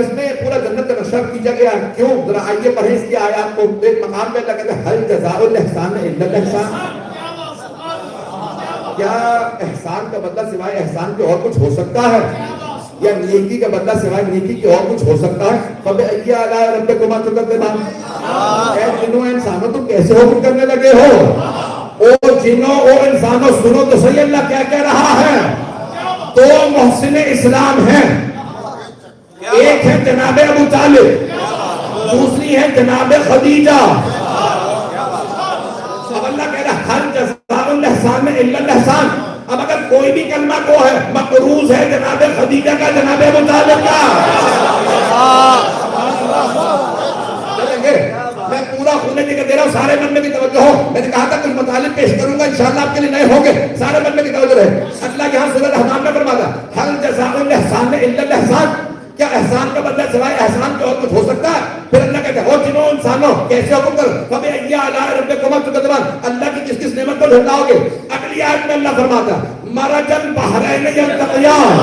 Speaker 1: اس میں پورا جنت کا نقشہ کیا گیا. کیوں؟ ذرا آئیے پڑھیں اس کی آیات کو. ایک مقام پہ اللہ کہتے ہیں ہل جزاء الاحسان الا الاحسان. کیا احسان کا بدلہ سوائے احسان کے اور کچھ ہو سکتا ہے؟ یا نیکی کا بدلہ سوائے نیکی کے اور کچھ ہو سکتا ہے؟ فَبِأَيِّ آلَاءِ رَبِّكُمَا تُكَذِّبَانِ. اے جنوں انسانوں تم کیسے حکم کرنے لگے ہو؟ او جنوں او انسانوں سنو تو صحیح اللہ کیا کہہ رہا ہے. دو محسن اسلام ہیں, ایک ہے جناب ابو طالب, دوسری ہے جناب خدیجہ. اب اللہ کہہ رہا ہے ہل جزاء الاحسان الا الاحسان. اب اگر کوئی بھی کلمہ کو ہے مقروض ہے جناب خدیجہ کا, جناب ابو طالب کا. چلیں گے, میں پورا خونے دے دے رہا ہوں, سارے من میں بھی توجہ ہو. میں نے کہا تھا کچھ مطالب پیش کروں گا انشاءاللہ آپ کے لیے نئے ہوں گے, سارے من میں بھی توجہ رہے. اللہ یہاں سورہ رحمان میں فرماتا ہل جزاء الاحسان الا الاحسان. کیا احسان کا بدلہ سوائے احسان کے اور کچھ ہو سکتا ہے؟ پھر اللہ کہتے ہیں او جنوں انسانوں کیسے حکم کر. فَبِأَيِّ آلَاءِ رَبِّكُمَا تُكَذِّبَانِ. اللہ کی کس کس نعمت کو جھٹلاؤ گے؟ اگلی آیت میں اللہ فرماتا مَرَجَ الْبَحْرَيْنِ يَلْتَقِيَانِ.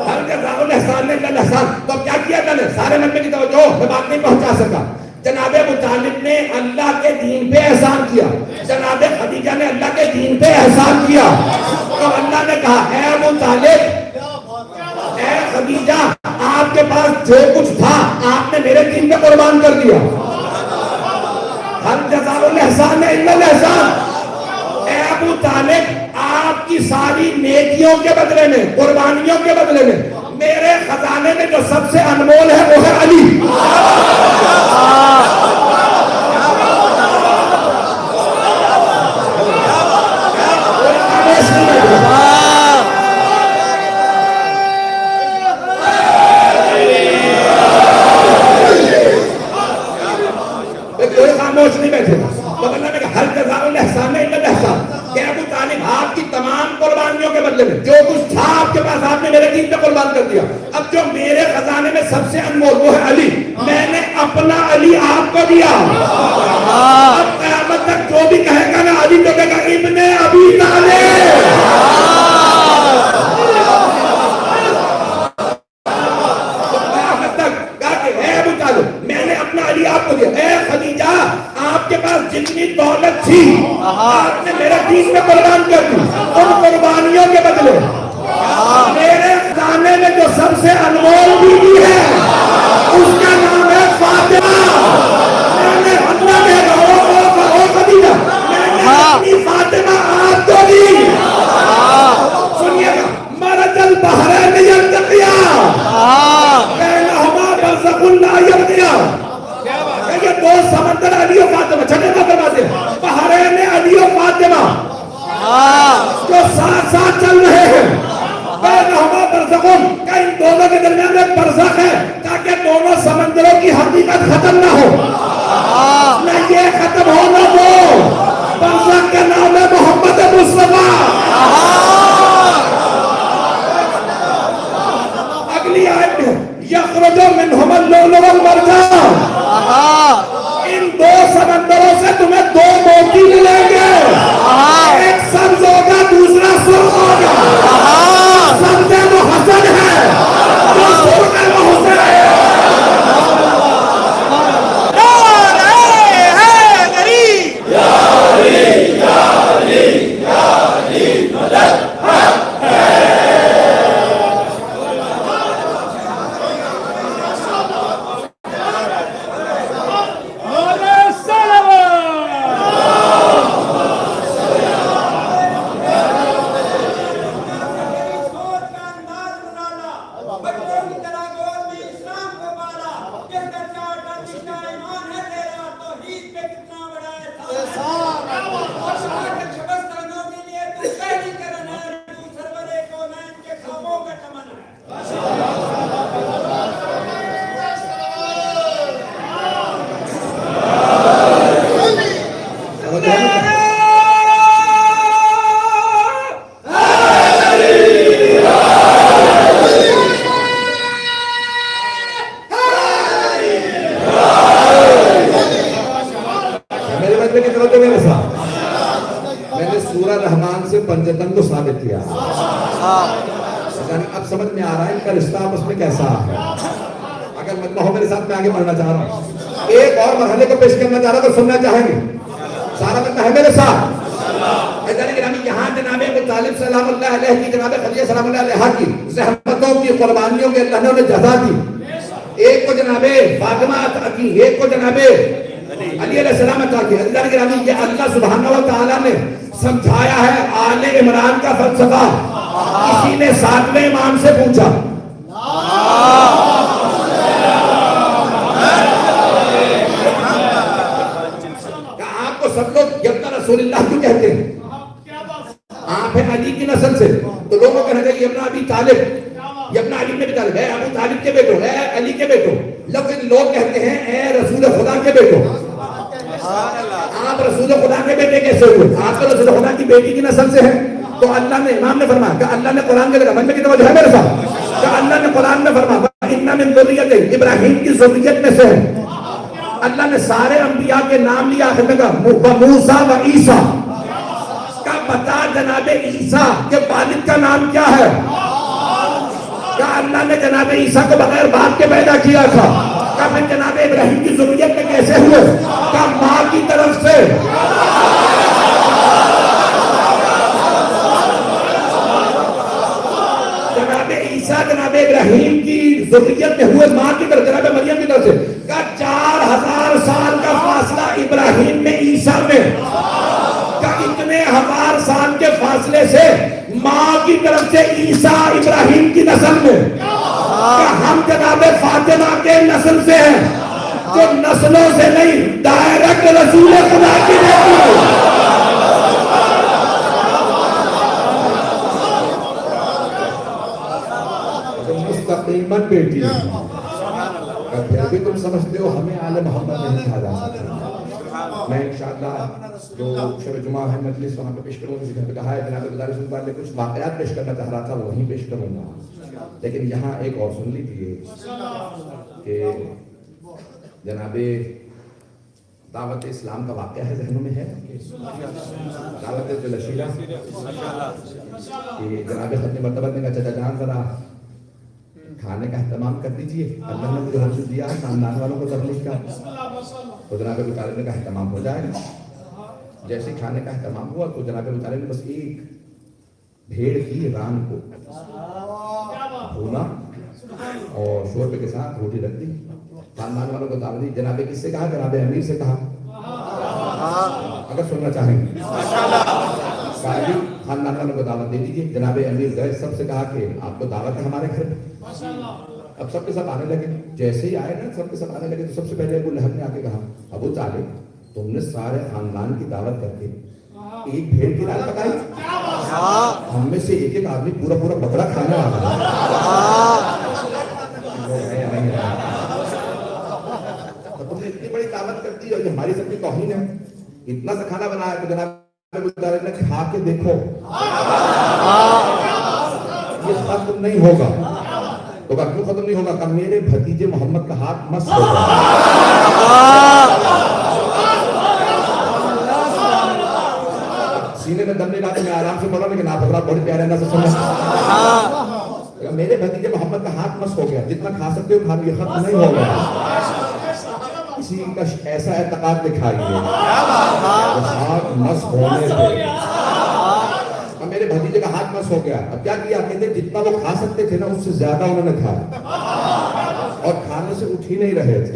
Speaker 1: ہر جزاء الاحسان الا الاحسان. تو اب کیا کیا اللہ نے؟ سارے من میں کی توجہ ہو, میں بات نہیں پہنچا سکا. جناب ابو طالب نے اللہ کے دین پہ احسان کیا, جناب خدیجہ نے اللہ کے دین پہ احسان کیا. تو اللہ نے کہا اے ابو طالب, اے خدیجہ, آپ کے پاس جو کچھ تھا آپ نے میرے دین پہ قربان کر دیا. ہل جزاء الاحسان الا الاحسان. اے ابو طالب, آپ کی ساری نیکیوں کے بدلے میں, قربانیوں کے بدلے میں میرے خزانے میں جو سب سے انمول ہے وہ ہے علی. کوئی خاموش نہیں بیٹھے. تو اللہ نے کہا ہل جزاء الاحسان الا الاحسان. کہ ابو طالب آپ کی تمام قربانیوں کے بدلے میں جو کچھ تھا آپ کے پاس آپ نے میرے دین پہ قربان کر دیا. اب جو میرے خزانے میں سب سے انمول وہ ہے علی. میں نے اپنا علی آپ کو دیا. اب قیامت تک جو بھی کہے گا نا علی تو کہے گا ابن ابی طالب. میں نے اپنا علی آپ کو دیا. اے خدیجہ, آپ کے پاس جتنی دولت تھی آپ نے میرے دین میں قربان کر دی. ان قربانیوں کے بدلے میرے خزانے میں جو سب سے انمول بیوی ہے اس کا نام ہے فاطمہ. میں نے اللہ کہہ رہا ہوں خدیجہ, میں نے اپنی فاطمہ آپ کو دی. سنیے گا مرج البحرین یلتقیا بینہما برزخ لا یبغیا. یہ دو سمندر علی و فاطمہ چھٹے کا فرماتے ہیں بحرین علی و فاطمہ جو ساتھ ساتھ چل رہے ہیں. بینہما برزخ کہ ان دونوں کے درمیان ایک برزخ ہے تاکہ دونوں سمندروں کی حقیقت ختم نہ ہو نہ یہ ختم ہو نہ وہ. برزخ کا نام ہے محمد مصطفیٰ. اگلی آیت میں یخرج منہما اللؤلؤ والمرجان. ان دو سمندروں سے تمہیں دو موتی ملیں گے. ایک سبز ہوگا دوسرا سرخ ہوگا. سبز وہ حسن ہے جو سرخ ہے وہ حسن ہے. میں نے سورہ رحمان سے پنجتن کو ثابت کیا. اب سمجھ میں آ رہا ہے ان کا رشتہ آپس میں کیسا ہے. اگر مجمع ہو میرے ساتھ میں آگے بڑھنا چاہ رہا ہوں. ایک اور مرحلے کو پیش کرنا چاہ رہا ہوں, سننا چاہیں گے. سارا مطلب ہے میرے ساتھ. یہاں جناب ابو طالب سلام اللہ علیہ کی, جناب خدیجہ سلام اللہ علیہ کی زحمتوں کی قربانیوں کے اللہ نے انہیں جزا دی. ایک کو جناب فاطمہ عطا کی, ایک کو جناب علی علیہ السلام عطا کی. اللہ گرامی یہ اللہ سبحانہ و تعالیٰ نے سمجھایا ہے آل عمران کا فلسفہ. کسی نے 7ویں امام سے پوچھا کہ آپ کو سب لوگ یبن رسول اللہ کیوں کہتے ہیں؟ آپ ہیں علی کی نسل سے. تو لوگوں کو کہنا چاہیے یبن ابی طالب, یبن علی نے بھی طالب ہے, ابو طالب کے بیٹو ہے, علی کے بیٹو. لیکن لوگ کہتے ہیں اے رسول خدا کے بیٹو. آپ رسول خدا کے بیٹے کیسے ہوئے؟ آپ تو رسول خدا کی بیٹی کی نسل سے ہیں. تو اللہ نے, امام نے فرمایا کہ اللہ نے قرآن کے من میں کی توجہ ہے میرے ساتھ, کہ اللہ نے قرآن میں فرمایا اِنَّ مِن ذُرِّيَّتِ ابراہیم کی ذریت میں سے ہے. اللہ نے سارے انبیاء کے نام لیا, آخر میں کہا موسیٰ و عیسیٰ. کا بتا جناب عیسیٰ کے والد کا نام کیا ہے؟ کہ اللہ نے جناب عیسیٰ کو بغیر باپ کے پیدا کیا تھا. کہ پھر جناب ابراہیم کی ذریت میں کیسے ہوئے؟ کہ ماں کی طرف سے. جناب عیسیٰ جناب ابراہیم کی ذریت میں ہوئے ماں کی طرف, جناب مریم کی طرف سے. کہ 4000 سال کا فاصلہ ابراہیم میں عیسیٰ میں. کہ اتنے 1000 سال کے فاصلے سے ماں کی طرف سے عیسیٰ ابراہیم کی نسل میں. کہ ہم جناب فاطمہ کے نسل سے ہیں, جو نسلوں سے نہیں ڈائریکٹ رسول خدا کی بیٹی. مستقیماً بیٹی ہے. پھر بھی تم سمجھتے ہو ہمیں آل محمد نہیں کہا جا سکتا. میں انشاءاللہ جو شب جمعہ ہے مجلس وہاں پہ پیش کروں گا, جہاں پہ کہا ہے جناب اللہ رسول اللہ نے کچھ واقعات پیش کرنا چاہ رہا تھا, وہیں پیش کروں گا. لیکن یہاں ایک اور سن لیجیے کہ جناب دعوت اسلام کا واقعہ ہے ذہنوں میں ہے. دعوت جلشیرہ کہ جناب ختم مرتبہ نے کہا چچا جان ذرا کھانے کا اہتمام کر دیجئے, اللہ نے مجھے حرص دیا ہے خاندان والوں کو تبلیغ کا. تو جناب ابو طالب نے کہا اہتمام ہو جائے. جیسے کھانے کا اہتمام ہوا تو جناب ابو طالب نے بس ایک بھیڑ کی ران کو بھونا اور شوربے کے ساتھ روٹی رکھ دی, خاندان والوں کو دعوت دی. جناب کس سے کہا؟ جناب امیر سے کہا. اگر سننا چاہیں گے خاندان والوں کو دعوت دے دیجیے. جناب امیر گئے, سب سے کہا کہ آپ کو دعوت ہے ہمارے گھر پہ. اب سب کے سب آنے لگے. جیسے ہی آئے نا سب کے سب آنے لگے تو سب سے پہلے ابو لہب نے آ کے کہا ابو طالب تم نے سارے خاندان کی دعوت کر کے ایک بھیڑ کی دال پکائی, ہم میں سے ایک ایک آدمی پورا پورا بکرا کھانے آ رہا تم نے اتنی بڑی دعوت کر دی اور یہ ہماری سب کی توہین ہے. اتنا سا کھانا بنایا تو جناب نے کھا کے دیکھو یہ ختم نہیں ہوگا. تو کہا کیوں ختم نہیں ہوگا؟ کہ میرے بھتیجے محمد کا ہاتھ مست ہوگا. سینے میں دم نہیں لاتے, میں آرام سے بولا لیکن آپ حضرات بڑے پیارے انداز سے سمجھ. میرے بھتیجے محمد کا ہاتھ مست ہو گیا, جتنا کھا سکتے ہو کھا لو, یہ ختم نہیں ہوگا. کسی کا ایسا اعتقاد دکھائیے ہاتھ مست ہونے سے. میرے بھتیجے کا ہاتھ مست ہو گیا. اب کیا کیا؟ کہتے جتنا وہ کھا سکتے تھے نا اس سے زیادہ انہوں نے کھایا اور کھانے سے اٹھ ہی نہیں رہے تھے.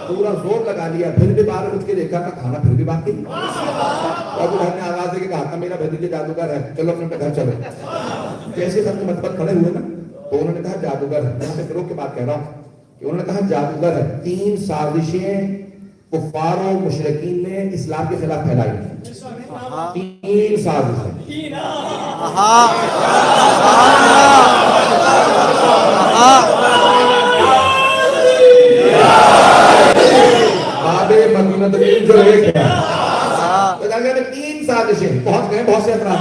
Speaker 1: پورا زور لگا لیا, پھر بھی باہر اٹھ کے دیکھا کہ کھانا پھر بھی باقی. اور گھر نے آواز دے کے کہا میرا بھتیجے جادوگر ہے, چلو اپنے گھر چلو. جیسے سب کے مطلب کھڑے ہوئے نا تو انہوں نے کہا جادوگر ہے. یہاں پہ فروغ کی بات کہہ رہا ہوں کہ انہوں نے کہا جادوگر ہے. 3 سازشیں کفار و مشرکین نے اسلام کے خلاف پھیلائی. 3 سازشیں. بابے مدینہ تقریب جو ایک ہے تو 3 سازشیں پہنچ گئے بہت سے افراد.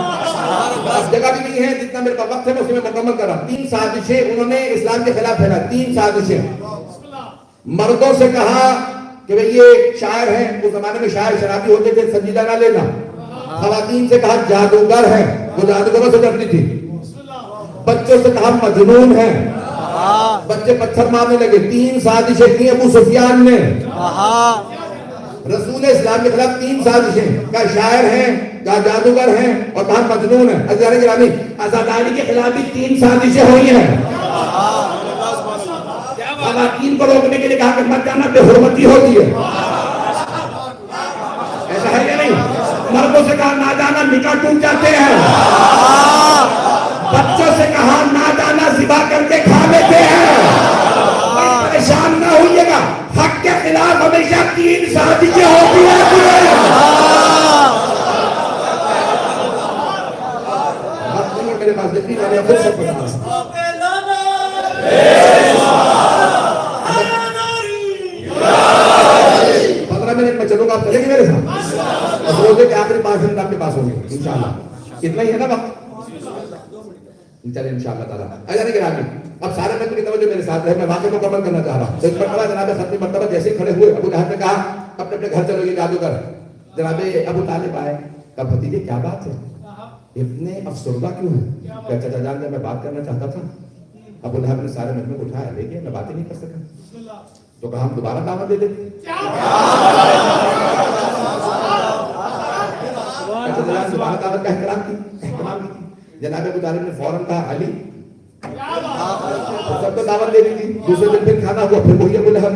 Speaker 1: جگہ بھی نہیں ہے, جتنا میرے پاس وقت ہے میں اس میں مکمل کر رہا. 3 سازشیں انہوں نے اسلام کے خلاف پھیلا. 3 سازشیں. مردوں سے کہا کہ بھئی یہ شاعر ہیں, اس زمانے میں شاعر شرابی ہوتے تھے, سنجیدہ نہ لینا. خواتین سے کہا جادوگر ہے, وہ جادوگروں سے ڈرتی تھی. بچوں سے کہا مجنون ہے, بچے پتھر مارنے لگے. 3 سازشیں کی ابو سفیان نے. رسول اسلام کے خلاف 3 سازشیں, کہا شاعر ہیں, کہا جادوگر ہیں اور کہا مجنون ہے. عزیزان گرامی, آزاداری کے خلاف بھی 3 سازشیں ہوئی ہیں. خواتین کو روکنے کے لیے کہا کہ مت جانا, بے حرمتی ہوتی ہے. ایسا ہے یا نہیں؟ مردوں سے کہا نہ جانا, نکاح ٹوٹ جاتے ہیں. بچوں سے کہا نہ جانا, ذبح کر کے کھا لیتے ہیں. پریشان نہ ہوئیے گا, حق کے خلاف ہمیشہ 3 سازشیں ہوتی ہیں. میرے پاس جتنی میں نے خود سب بتانا 15 منٹ میں چلوں گا, آپ چلیں گے میرے ساتھ؟ اور روزے کے آخری 5 منٹ آپ کے پاس ہوں گے انشاءاللہ. اتنا ہی ہے نا وقت؟ چلیں انشاءاللہ تعالیٰ. اجازت کے رامی اب سارے میں کی توجہ میرے ساتھ ہے, میں واقعہ مکمل کرنا چاہ رہا ہوں. ایک مرتبہ جناب ختمی مرتبہ جیسے ہی کھڑے ہوئے ابو لہب نے کہا اپنے اپنے گھر چلو, یہ جادوگر. جناب ابو طالب آئے, کہا بھتیجے کیا بات ہے, اتنے افسردہ کیوں ہیں؟ کہ چچا جان میں بات کرنا چاہتا تھا. ابو لہب نے سارے مجمع کو اٹھایا, لیکن میں بات ہی نہیں کر سکا. تو کہا ہم دوبارہ دعوت دے دیتے. دوبارہ دعوت کا احترام کی. جناب ابو طالب نے فوراً کہا علی, سب کو دعوت دے دی تھی. دوسرے دن پھر کھانا ہوا, پھر وہی ابو لہب.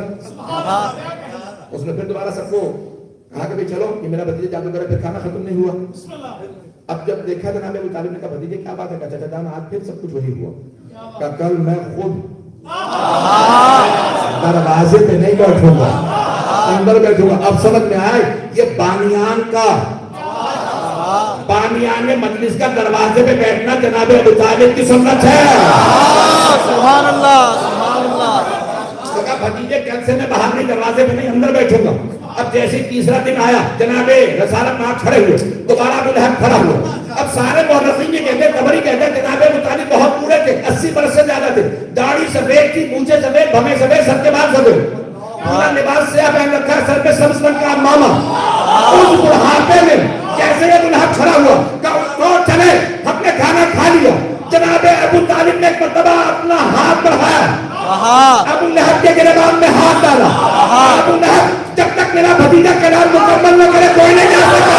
Speaker 1: اس نے پھر دوبارہ سب کو کہا کہ چلو یہ میرا بھتیجا جادوگر ہے. پھر کھانا ختم نہیں ہوا. اب جب دیکھا جناب ابو طالب نے کہا بھتیجے کیا بات ہے؟ کہا چچا جان آج پھر سب کچھ وہی ہوا. کہا کل میں خود دروازے پہ نہیں بیٹھوں گا, اندر بیٹھوں گا. اب سمجھ میں آئے یہ بانیان مجلس کا دروازے پہ بیٹھنا جناب ابو طالب کی سنت ہے.
Speaker 2: سبحان اللہ, سبحان اللہ.
Speaker 1: تو کہا بھتیجے کل سے میں باہر نہیں, دروازے پہ نہیں, اندر بیٹھوں گا. اب جیسے تیسرا دن آیا جناب رسالت میں کھڑے ہوئے, دوبارہ ابو لہب کھڑا ہوا. اب سارے مورخین یہ کہتے ہیں, قبری کہتے ہیں جناب ابو طالب بہت بوڑھے تھے, 80 برس سے زیادہ تھے. داڑھی سفید تھی, مونچھیں سفید, بھویں سفید, سر کے بال سفید, پورا لباس سیاہ پہن رکھا ہے, سر پہ سبز رنگ کا عمامہ. اس بڑھاپے میں کیسے ابو لہب کھڑا ہوا, کہا چلے, ہم نے کھانا کھا لیا. جناب ابو طالب نے ایک مرتبہ اپنا ہاتھ بڑھایا, ابو لہب کے گریبان میں ہاتھ ڈالا. ابو لہب جب تک میرا بھتیجا کلام مکمل نہ کرے کوئی نہیں جا سکتا.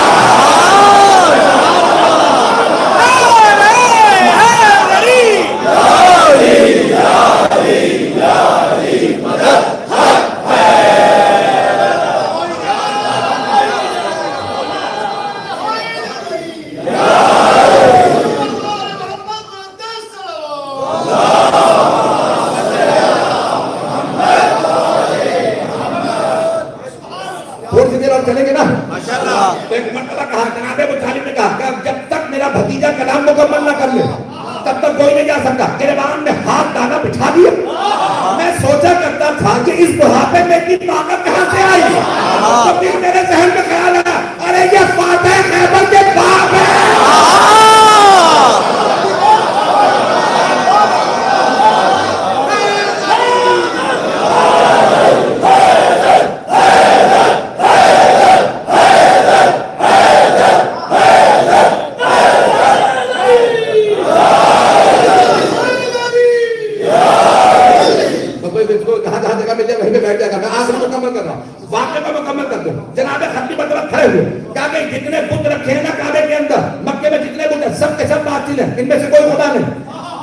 Speaker 1: بھتیجا کلام مکمل نہ کر لے تب تک کوئی نہیں جا سکتا. گریبان میں ہاتھ ڈالا بٹھا دیا. میں سوچا کرتا تھا کہ اس بڑھاپے میں اتنی طاقت کہاں سے آئی. تو پھر میرے ذہن میں خیال آیا ارے یہ فاتح خیبر کے باپ ہے. جناب خطیب حضرت کھڑے ہوئے کہا کہ جتنے بت رکھے ہیں نا کعبے کے اندر مکے میں جتنے بت ہیں سب کے سب باطل ہیں, ان میں سے کوئی خدا نہیں.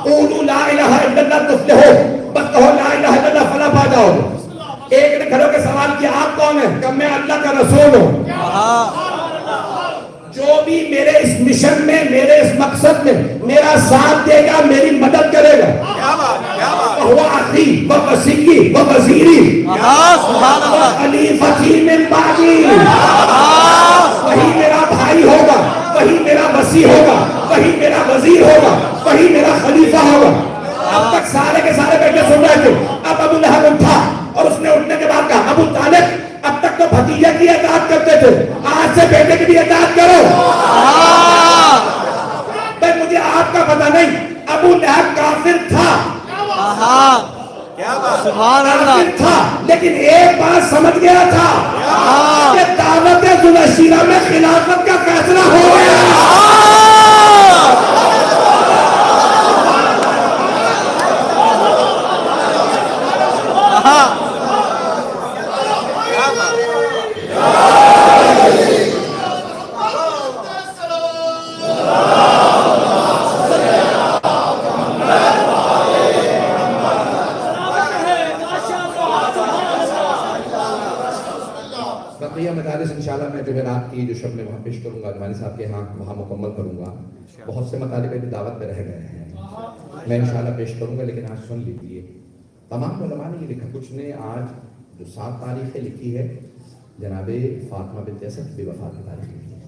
Speaker 1: قولوا لا الہ الا اللہ تفلحوا, بس کہو لا الہ الا اللہ فلاح پا جاؤ. ایک نے کھڑے ہو کے سوال کیا آپ کون ہیں؟ کہ میں اللہ کا رسول ہوں. جو بھی میرے اس مشن میں میرے اس مقصد میں میرا ساتھ دے گا میری مدد کرے گا وہ اخی وہ وسیعی وہ وزیری خلیفتی من بعدی, وہی میرا بھائی ہوگا, وہی میرا وسیع ہوگا, وہی میرا وزیر ہوگا, وہی میرا خلیفہ ہوگا. اب تک سارے کے سارے بیٹھے سن رہے تھے. اب ابو لہب اٹھا اور اس نے اٹھنے کے بعد کہا ابو طالب اب تک تو بھتیجے کی اطاعت کرتے تھے, آج سے بیٹے کی بھی اطاعت کرو. بھائی مجھے آپ کا پتہ نہیں, ابو لہب کافر تھا,
Speaker 2: سبحان اللہ
Speaker 1: تھا, لیکن ایک بات سمجھ گیا تھا کہ دعوت ذوالشیرہ میں خلافت کا فیصلہ ہو گیا. مدارس انشاءاللہ میں جو رات کی جو شب میں وہاں پیش کروں گا علمانی صاحب کے ہاں وہاں مکمل کروں گا. بہت سے مطالب ابھی دعوت پہ رہ گئے ہیں, میں انشاءاللہ پیش کروں گا, لیکن آج سن لیجیے تمام علماء نے یہ لکھا. کچھ نے آج جو 7 تاریخیں لکھی ہے جناب فاطمہ بنت اسد کی وفات کی تاریخ لکھی ہے.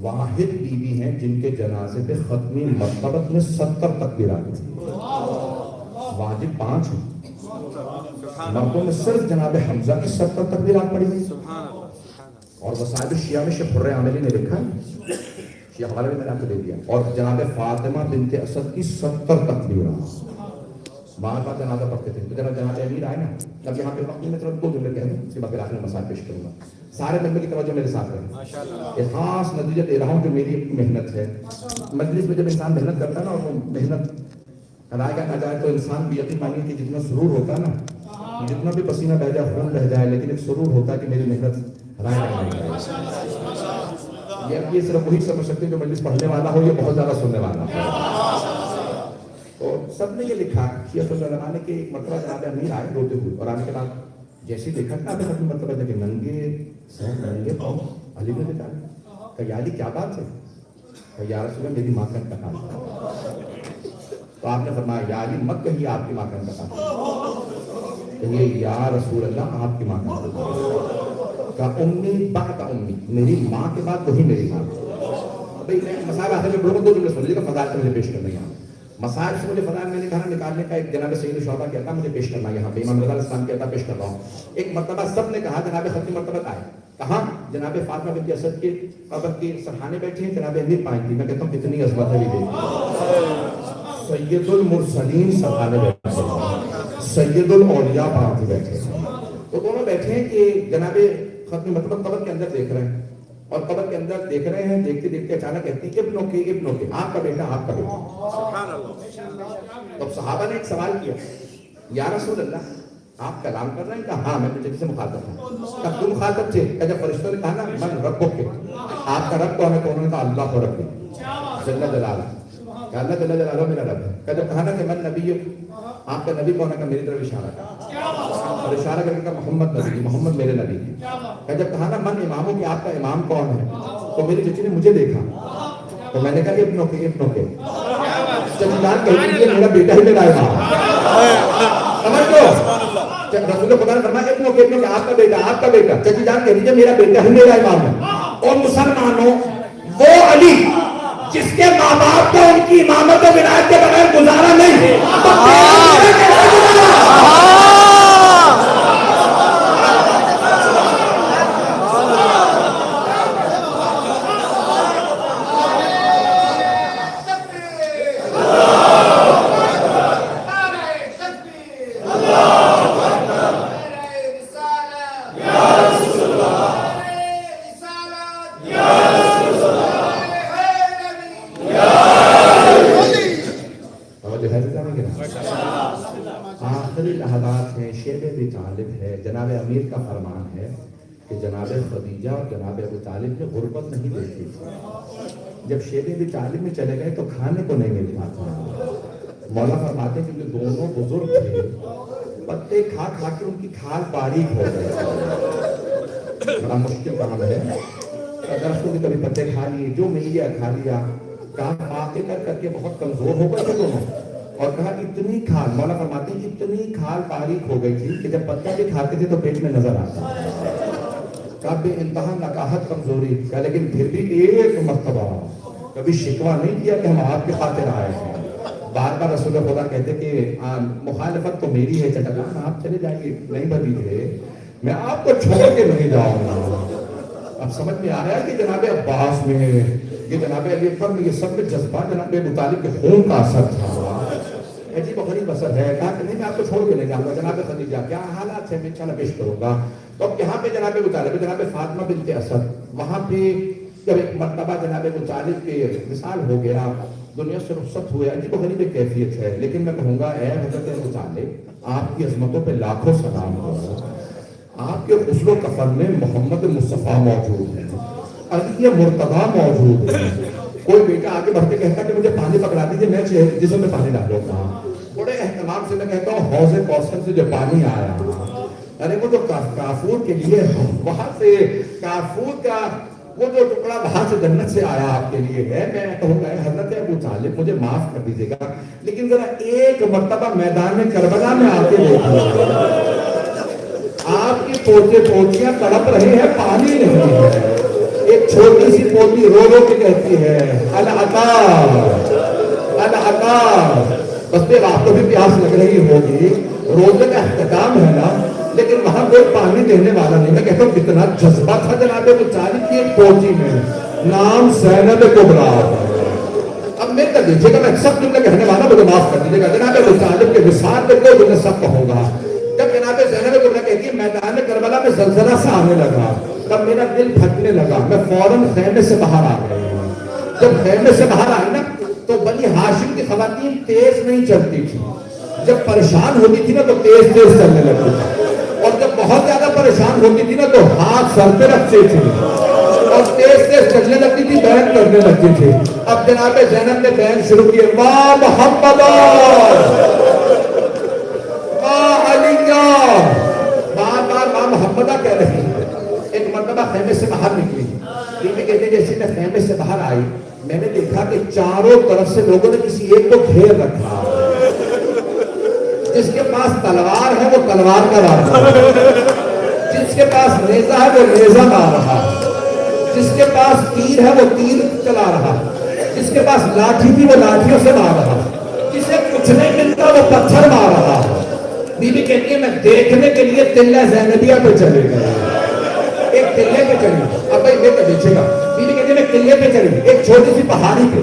Speaker 1: واحد بیوی ہیں جن کے جنازے پہ ختمی مرتبت میں 70 تکبیرات تھی. واجب 5 ہیں, مردوں میں صرف جناب حمزہ کی 70 تکبیرات پڑھی ہوئی. اور وسائل الشیعہ میں شیخ حر عاملی نے لکھا, شیخ حوالے میں نے آپ کو دے دیا. اور جناب فاطمہ بنت اسد کی 70 تکبیرات بار بار جنازہ پڑھتے تھے. تو جناب امیر آئے نا, اب یہاں پہ وقت میں صرف 2 جملے کہہ دوں, اس کے بعد پھر آخر میں مسائل پیش کروں گا. سارے ممبر کی توجہ میرے ساتھ رہے. ایک خاص نتیجہ دے رہا ہوں جو میری محنت ہے. مجلس میں جب انسان محنت کرتا ہے نا, اور وہ محنت ادا کرنا جائے تو انسان بھی یقین مانیے کہ جتنا سرور ہوتا ہے نا, جتنا بھی پسینہ بہ جائے خون بہ جائے, لیکن ایک سرور ہوتا ہے کہ میری محنت رائے کرنے کی. یہ صرف وہی سمجھ سکتے ہیں جو مجلس پڑھنے والا ہو, یہ بہت زیادہ سننے والا ہو. اور سب نے یہ لکھا شیخ العلماء نے کہ ایک مرتبہ جناب امیر آئے روتے ہوئے, اور آنے کے بعد جیسے دیکھا کہ آپ نے مرتبہ کہ ننگے سر ننگے پاؤں علی نے بتایا کہ یا علی کیا بات ہے, کہ یا رسول اللہ میری ماں کا انتقال تھا. تو آپ نے فرمایا یا علی مت کہیے آپ کی ماں کا انتقال تھا, کہیے یا رسول اللہ آپ کی ماں کا انتقال. کہا امی بعد امی, میری ماں کے بعد وہی میری ماں. بھائی میں مسائل آخر میں بڑوں 2 جملے سن لیجیے گا, فضائل سے مجھے پیش کرنا یہاں. مسائل سے مجھے فضائل میں نے کہا نکالنے کا ایک جناب سید شعبہ کہتا مجھے پیش کرنا یہاں پہ, امام رضا الاسلام کہتا پیش کر رہا ہوں. ایک مرتبہ سب نے کہا جناب ختمی مرتبہ آئے, کہاں جناب فاطمہ بنت اسد کے قبر کے سرحانے بیٹھے ہیں, جناب امیر پائیں تھی. میں کہتا ہوں کتنی عظمت ہے یہ, سید المرسلین سرحانے بیٹھے, سید الاولیاء پارتی بیٹھے. تو دونوں بیٹھے ہیں کہ جناب ختمی مرتبہ قبر کے اندر دیکھ رہے ہیں, اور قبر کے اندر دیکھ رہے ہیں, دیکھتے دیکھتے اچانک کہتی ہیں ابنوں کے آپ کا بیٹا آپ کا بیٹا. تو صحابہ نے ایک سوال کیا, یا رسول اللہ آپ کلام کر رہے ہیں؟ کہا ہاں میں تجھے سے مخاطب ہوں. کب تم مخاطب تھے؟ کہ جب فرشتوں نے کہا نا من ربک کے, آپ کا رب کون ہے؟ تو انہوں نے کہا اللہ کو رب جل جلالہ, کہ اللہ جل جلالہ میرا رب ہے. کہ جب کہا نا کہ من نبی, آپ کا نبی کون ہے؟ کہ میری طرف اشارہ کیا, اور اشارہ کر کے کہا محمد نبی, محمد میرے نبی ہے. کہ جب کہا نا من اماموں کی, آپ کا امام کون ہے؟ تو میری چچی نے مجھے دیکھا, تو میں نے کہا ابنوں کے چچی جان کہتی ہے میرا بیٹا ہی میرا امام. سمجھ لو, رسول خدا نے فرمایا ابنوں کے آپ کا بیٹا آپ کا بیٹا, چچی جان کہہ دیجیے میرا بیٹا ہی میرا امام ہے. اور مسلمانوں وہ علی جس کے ماں باپ کا ان کی امامت و ولایت کے بغیر گزارا نہیں، تو تیرا کیسے گزارا؟ آخری لحظات ہیں، شیب ابی طالب ہے، جناب امیر کا فرمان ہے کہ جناب خدیجہ اور جناب ابو طالب نے غربت نہیں دیکھی تھی۔ جب شیب ابی طالب میں چلے گئے تو کھانے کو نہیں ملتا تھا۔ مولا فرماتے ہیں کہ دونوں بزرگ تھے، پتے کھا کھا کے ان کی کھال باریک ہو گئے۔ بڑا مشکل کام ہے، درختوں کے کبھی پتے کھا لیے، جو مل گیا کھا لیا، کام آتے کر کے بہت کمزور ہو گئے تھے دونوں، اور کہا اتنی کھال، مولا فرماتے ہیں اتنی کھال باریک ہو گئی تھی کہ جب پتا بھی کھاتے تھے تو پیٹ میں نظر آتا، کہا بے انتہا نکاحت کمزوری، کہا لیکن پھر بھی ایک مرتبہ کبھی شکوہ نہیں کیا کہ ہم آپ کے خاطر آئے ہیں۔ بار بار رسول خدا کہتے کہ مخالفت تو میری ہے چٹکان، آپ چلے جائیے، نہیں بھتیجے میں آپ کو چھوڑ کے نہیں جاؤں گا۔ اب سمجھ میں آ رہا ہے کہ جناب عباس میں، یہ جناب علی اکبر میں، یہ سب میں جذبہ جناب ابو طالب کے خون کا اثر تھا۔ عجیب و غریب اثر ہے، کہا کہ نہیں میں آپ کو چھوڑ کے نہیں جاؤں گا، جناب خدیجہ کیا حالات ہے میں انشاءاللہ پیش کروں گا۔ تو اب یہاں پہ جناب ابو طالب، جناب فاطمہ بنت اسد، وہاں پہ جب ایک مرتبہ جناب ابو طالب کے وصال ہو گیا، دنیا سے رخصت ہوئے، عجیب و غریب کیفیت ہے، لیکن میں کہوں گا اے حضرت ابو طالب، آپ کی عظمتوں پہ لاکھوں سلام ہو، آپ کے غسل و کفن میں محمد مصطفیٰ موجود ہے، علی مرتضیٰ موجود ہے۔ کوئی بیٹا آگے بڑھ کے کہتا کہ مجھے پانی پکڑا دیجیے، میں جسم میں پانی ڈالوں گا، بڑے اہتمام سے میں کہتا ہوں حوض کوثر سے جو پانی آیا، ارے وہ جو کافور کے لیے وہاں سے کافور کا وہ جو ٹکڑا وہاں سے جنت سے آیا آپ کے لیے ہے، میں کہوں گا حضرت ابو طالب مجھے معاف کر دیجیے گا، لیکن ذرا ایک مرتبہ میدان کربلا میں آ کے دیکھیے، آپ کی پوتے پوتیاں تڑپ رہی ہیں، پانی نہیں ہے، ایک چھوٹی سی پوتی رو رو کے کہتی ہے العطا العطا، بس پھر آپ کو بھی پیاس لگ رہی ہوگی، روزے کا اختتام ہے نا، لیکن وہاں کوئی پانی دینے والا نہیں۔ میں کہتا ہوں کتنا جذبہ تھا جناب ابو طالب کی ایک پوتی میں، نام زینب کبریٰ۔ اب میں کہہ دیجیے گا، میں سب جملے کہنے والا مجھے معاف کر دیجیے گا، جناب ابو طالب کے وصال پہ کوئی جملے سب کہوں گا۔ جب جناب زینب کبریٰ کہتی ہے میدان کربلا میں زلزلہ سا آنے لگا، تب میرا دل پھٹنے لگا، میں فوراً خیمے سے باہر آ گئی۔ جب خیمے سے باہر آئی نا تو بنی ہاشم کی خواتین تیز نہیں چلتی تھی، جب پریشان ہوتی تھی نا تو تیز تیز چلنے لگتی تھی، اور جب بہت زیادہ پریشان ہوتی تھی نا تو ہاتھ سر پہ رکھتی تھی اور تیز تیز چلنے لگتی تھی، بیان کرنے لگتی تھی۔ اب جناب زینب نے بیان شروع کیے، واہ محمد واہ علی، بار بار واہ محمدہ کہہ رہی ہے۔ ایک مرتبہ خیمے سے باہر نکلی، بیوی کہتے ہیں جیسے میں خیمے سے باہر آئی، میں نے دیکھا کہ چاروں طرف سے لوگوں نے کسی ایک کو گھیر رکھا، جس کے پاس تلوار ہے وہ تلوار کا رہا، جس کے پاس نیزہ ہے وہ نیزہ مار رہا، جس کے پاس تیر ہے وہ تیر چلا رہا، جس کے پاس لاٹھی تھی وہ لاٹھیوں سے مار رہا، جسے کچھ نہیں ملتا وہ پتھر مار رہا۔ بیوی کہتی ہے میں دیکھنے کے لیے تلہ زینبیہ پہ چلے گئے، ایک قلعے پہ چلی۔ اب بھائی دیکھ دیکھے گا، بیوی کہتی ہے میں قلعے پہ چلی، ایک چھوٹی سی پہاڑی پہ،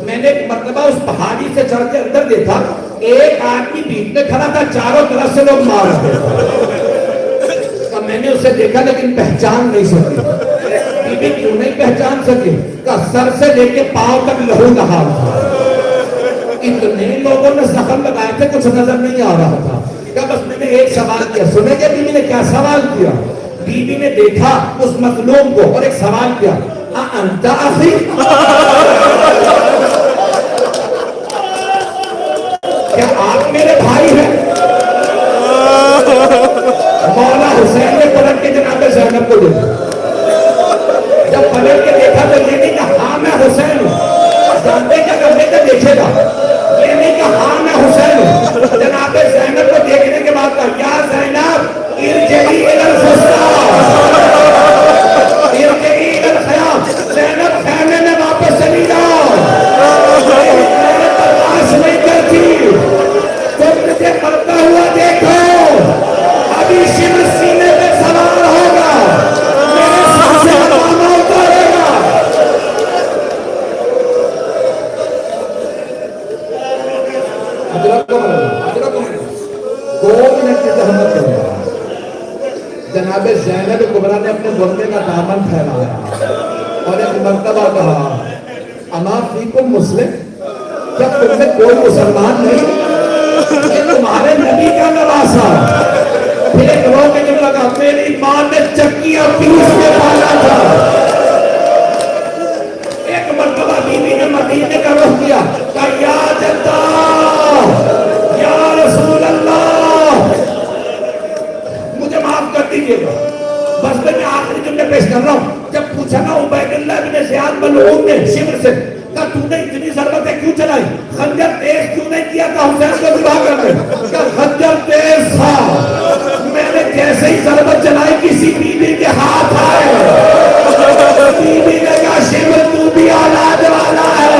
Speaker 1: میں نے ایک مرتبہ اس پہاڑی سے چڑھ کے اندر دیکھا، ایک آدمی بیچ میں کھڑا تھا، چاروں طرف سے لوگ مار رہے تھے۔ اب میں نے اسے دیکھا لیکن پہچان نہیں سکی۔ بیوی کیوں نہیں پہچان سکی؟ کہ سر سے لے کے پاؤں تک لہو نہال تھا، اتنے لوگوں نے زخم لگائے تھے کچھ نظر نہیں آ رہا تھا۔ کہ بس میں نے ایک سوال کیا، سنے کہ بیوی نے کیا سوال کیا؟ بیوی نے دیکھا اس مظلوم کو اور ایک سوال کیا، انت اخی، کیا آپ میرے بھائی ہیں؟ مولا حسین نے پلٹ کے جناب زینب کو دیکھا، جب پلٹ کے دیکھا تو یہ نہیں کہ ہاں میں حسین ہوں، جانتے کیا کرنے کا دیکھے گا، یہ نہیں کہ ہاں میں حسین ہوں۔ جناب زینب کو دیکھنے کے بعد کہا یا زینب ارجعی الی الفسطیٰ، ارجعی الی الخیام، زینب خیمے میں واپس چلی جاؤ۔ جناب زینب کبریٰ نے اپنے برقع کا دامن پھیلایا اور ایک مرتبہ کہا اما فیکم مسلم، کیا تم میں کوئی مسلمان نہیں؟ یہ تمہارے نبی کا نواسا۔ پھر ایک رو کے جب لگا میری ماں نے چکیاں پیس کے پالا تھا۔ ایک مرتبہ بیوی نے مدینے کا رخ کیا، کہا یا جدہ یا رسول اللہ مجھے معاف کر دیجیے گا، بس میں آخری جملے پیش کر رہا ہوں۔ جب پوچھا نا عبید اللہ بن زیاد ملعون نے شمر سے، کہا تو نے اتنی ضربتیں کیوں چلائی، خنجر تیز کیوں نہیں کیا تھا حسین کو ذبح کرنے؟ کہا خنجر تیز تھا، میں نے جیسے ہی ضربت چلائی کسی بیوی کے ہاتھ آئے، بیوی نے کہا شمر تو بھی اولاد والا ہے،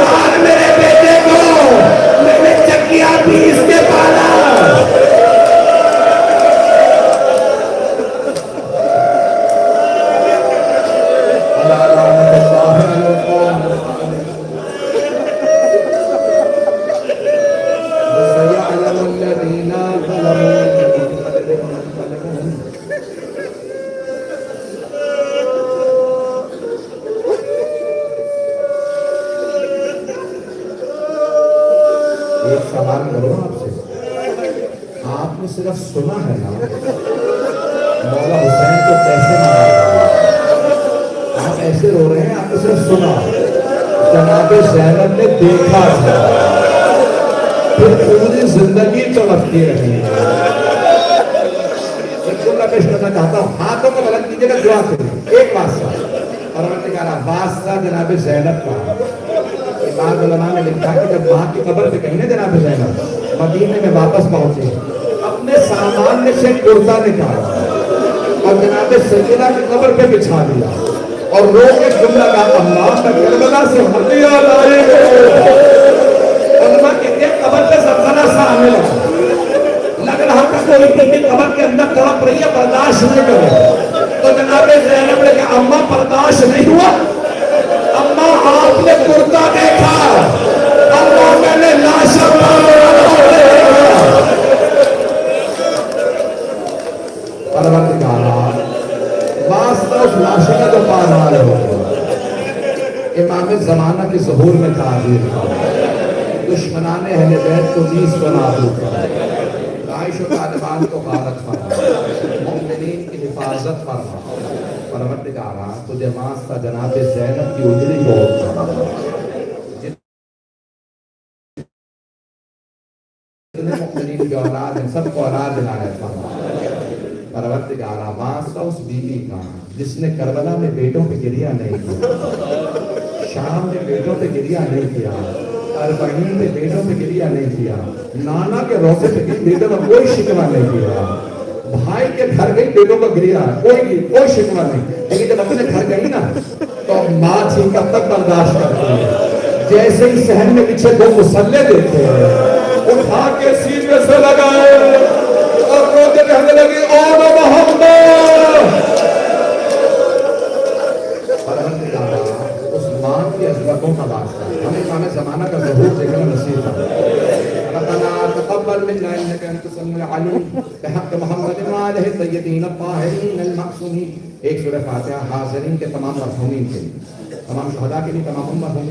Speaker 1: مار میرے بیٹے کو، میں نے چکیاں پیس کے پالا۔ ایک سوال کرو آپ سے، آپ نے صرف سنا ہے نا مولا حسین کو کیسے مارا؟ آپ ایسے رو رہے ہیں، آپ نے صرف سنا، جناب زینب نے دیکھا تھا، پھر پوری زندگی تڑپتی رہی۔ ایک جملہ پیش کرنا چاہتا ہوں، ہاتھوں کو بلند کیجیے گا، دعا کریں ایک واسطہ، اور میں نے کہا واسطہ جناب زینب کا۔ بعض علماء نے لکھا کہ جب وہاں کی قبر پہ کہیں نا جناب زینب مدینے میں واپس پہنچے، اپنے سامان میں سے کرتا نکالا اور جناب سیدہ کی قبر پہ بچھا دیا اور رو کے جملہ کا اللہ کا کربلا سے ہدیہ لائے ہو۔ علماء کہتے ہیں قبر پہ زلزلہ سا آنے لگ رہا تھا کوئی بیٹی قبر کے اندر تڑپ رہی ہے، برداشت نہیں کرے، تو جناب زینب نے کہا اماں برداشت نہیں ہوا، اماں آپ نے کرتا دیکھا، اماں میں نے لاشا پروردگارا واسطہ اس لاشا کا جو پامال ہو امام زمانہ کے ظہور میں تعبیر تھا، دشمنان اہل بیت کو نیز و نابود تھا، عائشہ و طالبان کو غارت فرما، مومنین کی حفاظت فرما۔ پروردگارا تجھے واسطہ جناب زینب کی اجڑی کو جتنے مومنین کی اولاد ہیں سب کو اولاد عنایت فرما۔ پروردگارا واسطہ اس بیوی کا جس نے کربلا میں بیٹوں پہ گریہ نہیں کیا، شام میں بیٹوں پہ گریہ نہیں کیا، اربعین میں بیٹوں پہ گریہ نہیں کیا، نانا کے روزے پہ بیٹوں کا کوئی شکوہ نہیں کیا، بھائی کے گھر گئی بیٹوں کا گریہ کوئی شکوہ نہیں، لیکن جب اپنے گھر گئی نا تو ماں تھی کب تک برداشت کرتی ہے، جیسے ہی صحن میں پیچھے دو مسلح دیکھتے ہیں اٹھا کے سینے سے لگائے اور روتے کہنے لگی او محمد۔ اس ماں کی عظمتوں کا واسطہ ہمیں امام زمانہ کا ظہور دیکھنا نصیب ہے۔ ربنا تقبل منا انك انت السميع العليم بحق محمد وآلہ الطیبین الطاہرین المعصومین۔ ایک سورہ فاتحہ حاضرین کے تمام مرحومین کے لیے، تمام شہداء کے لیے، تمام مرحومین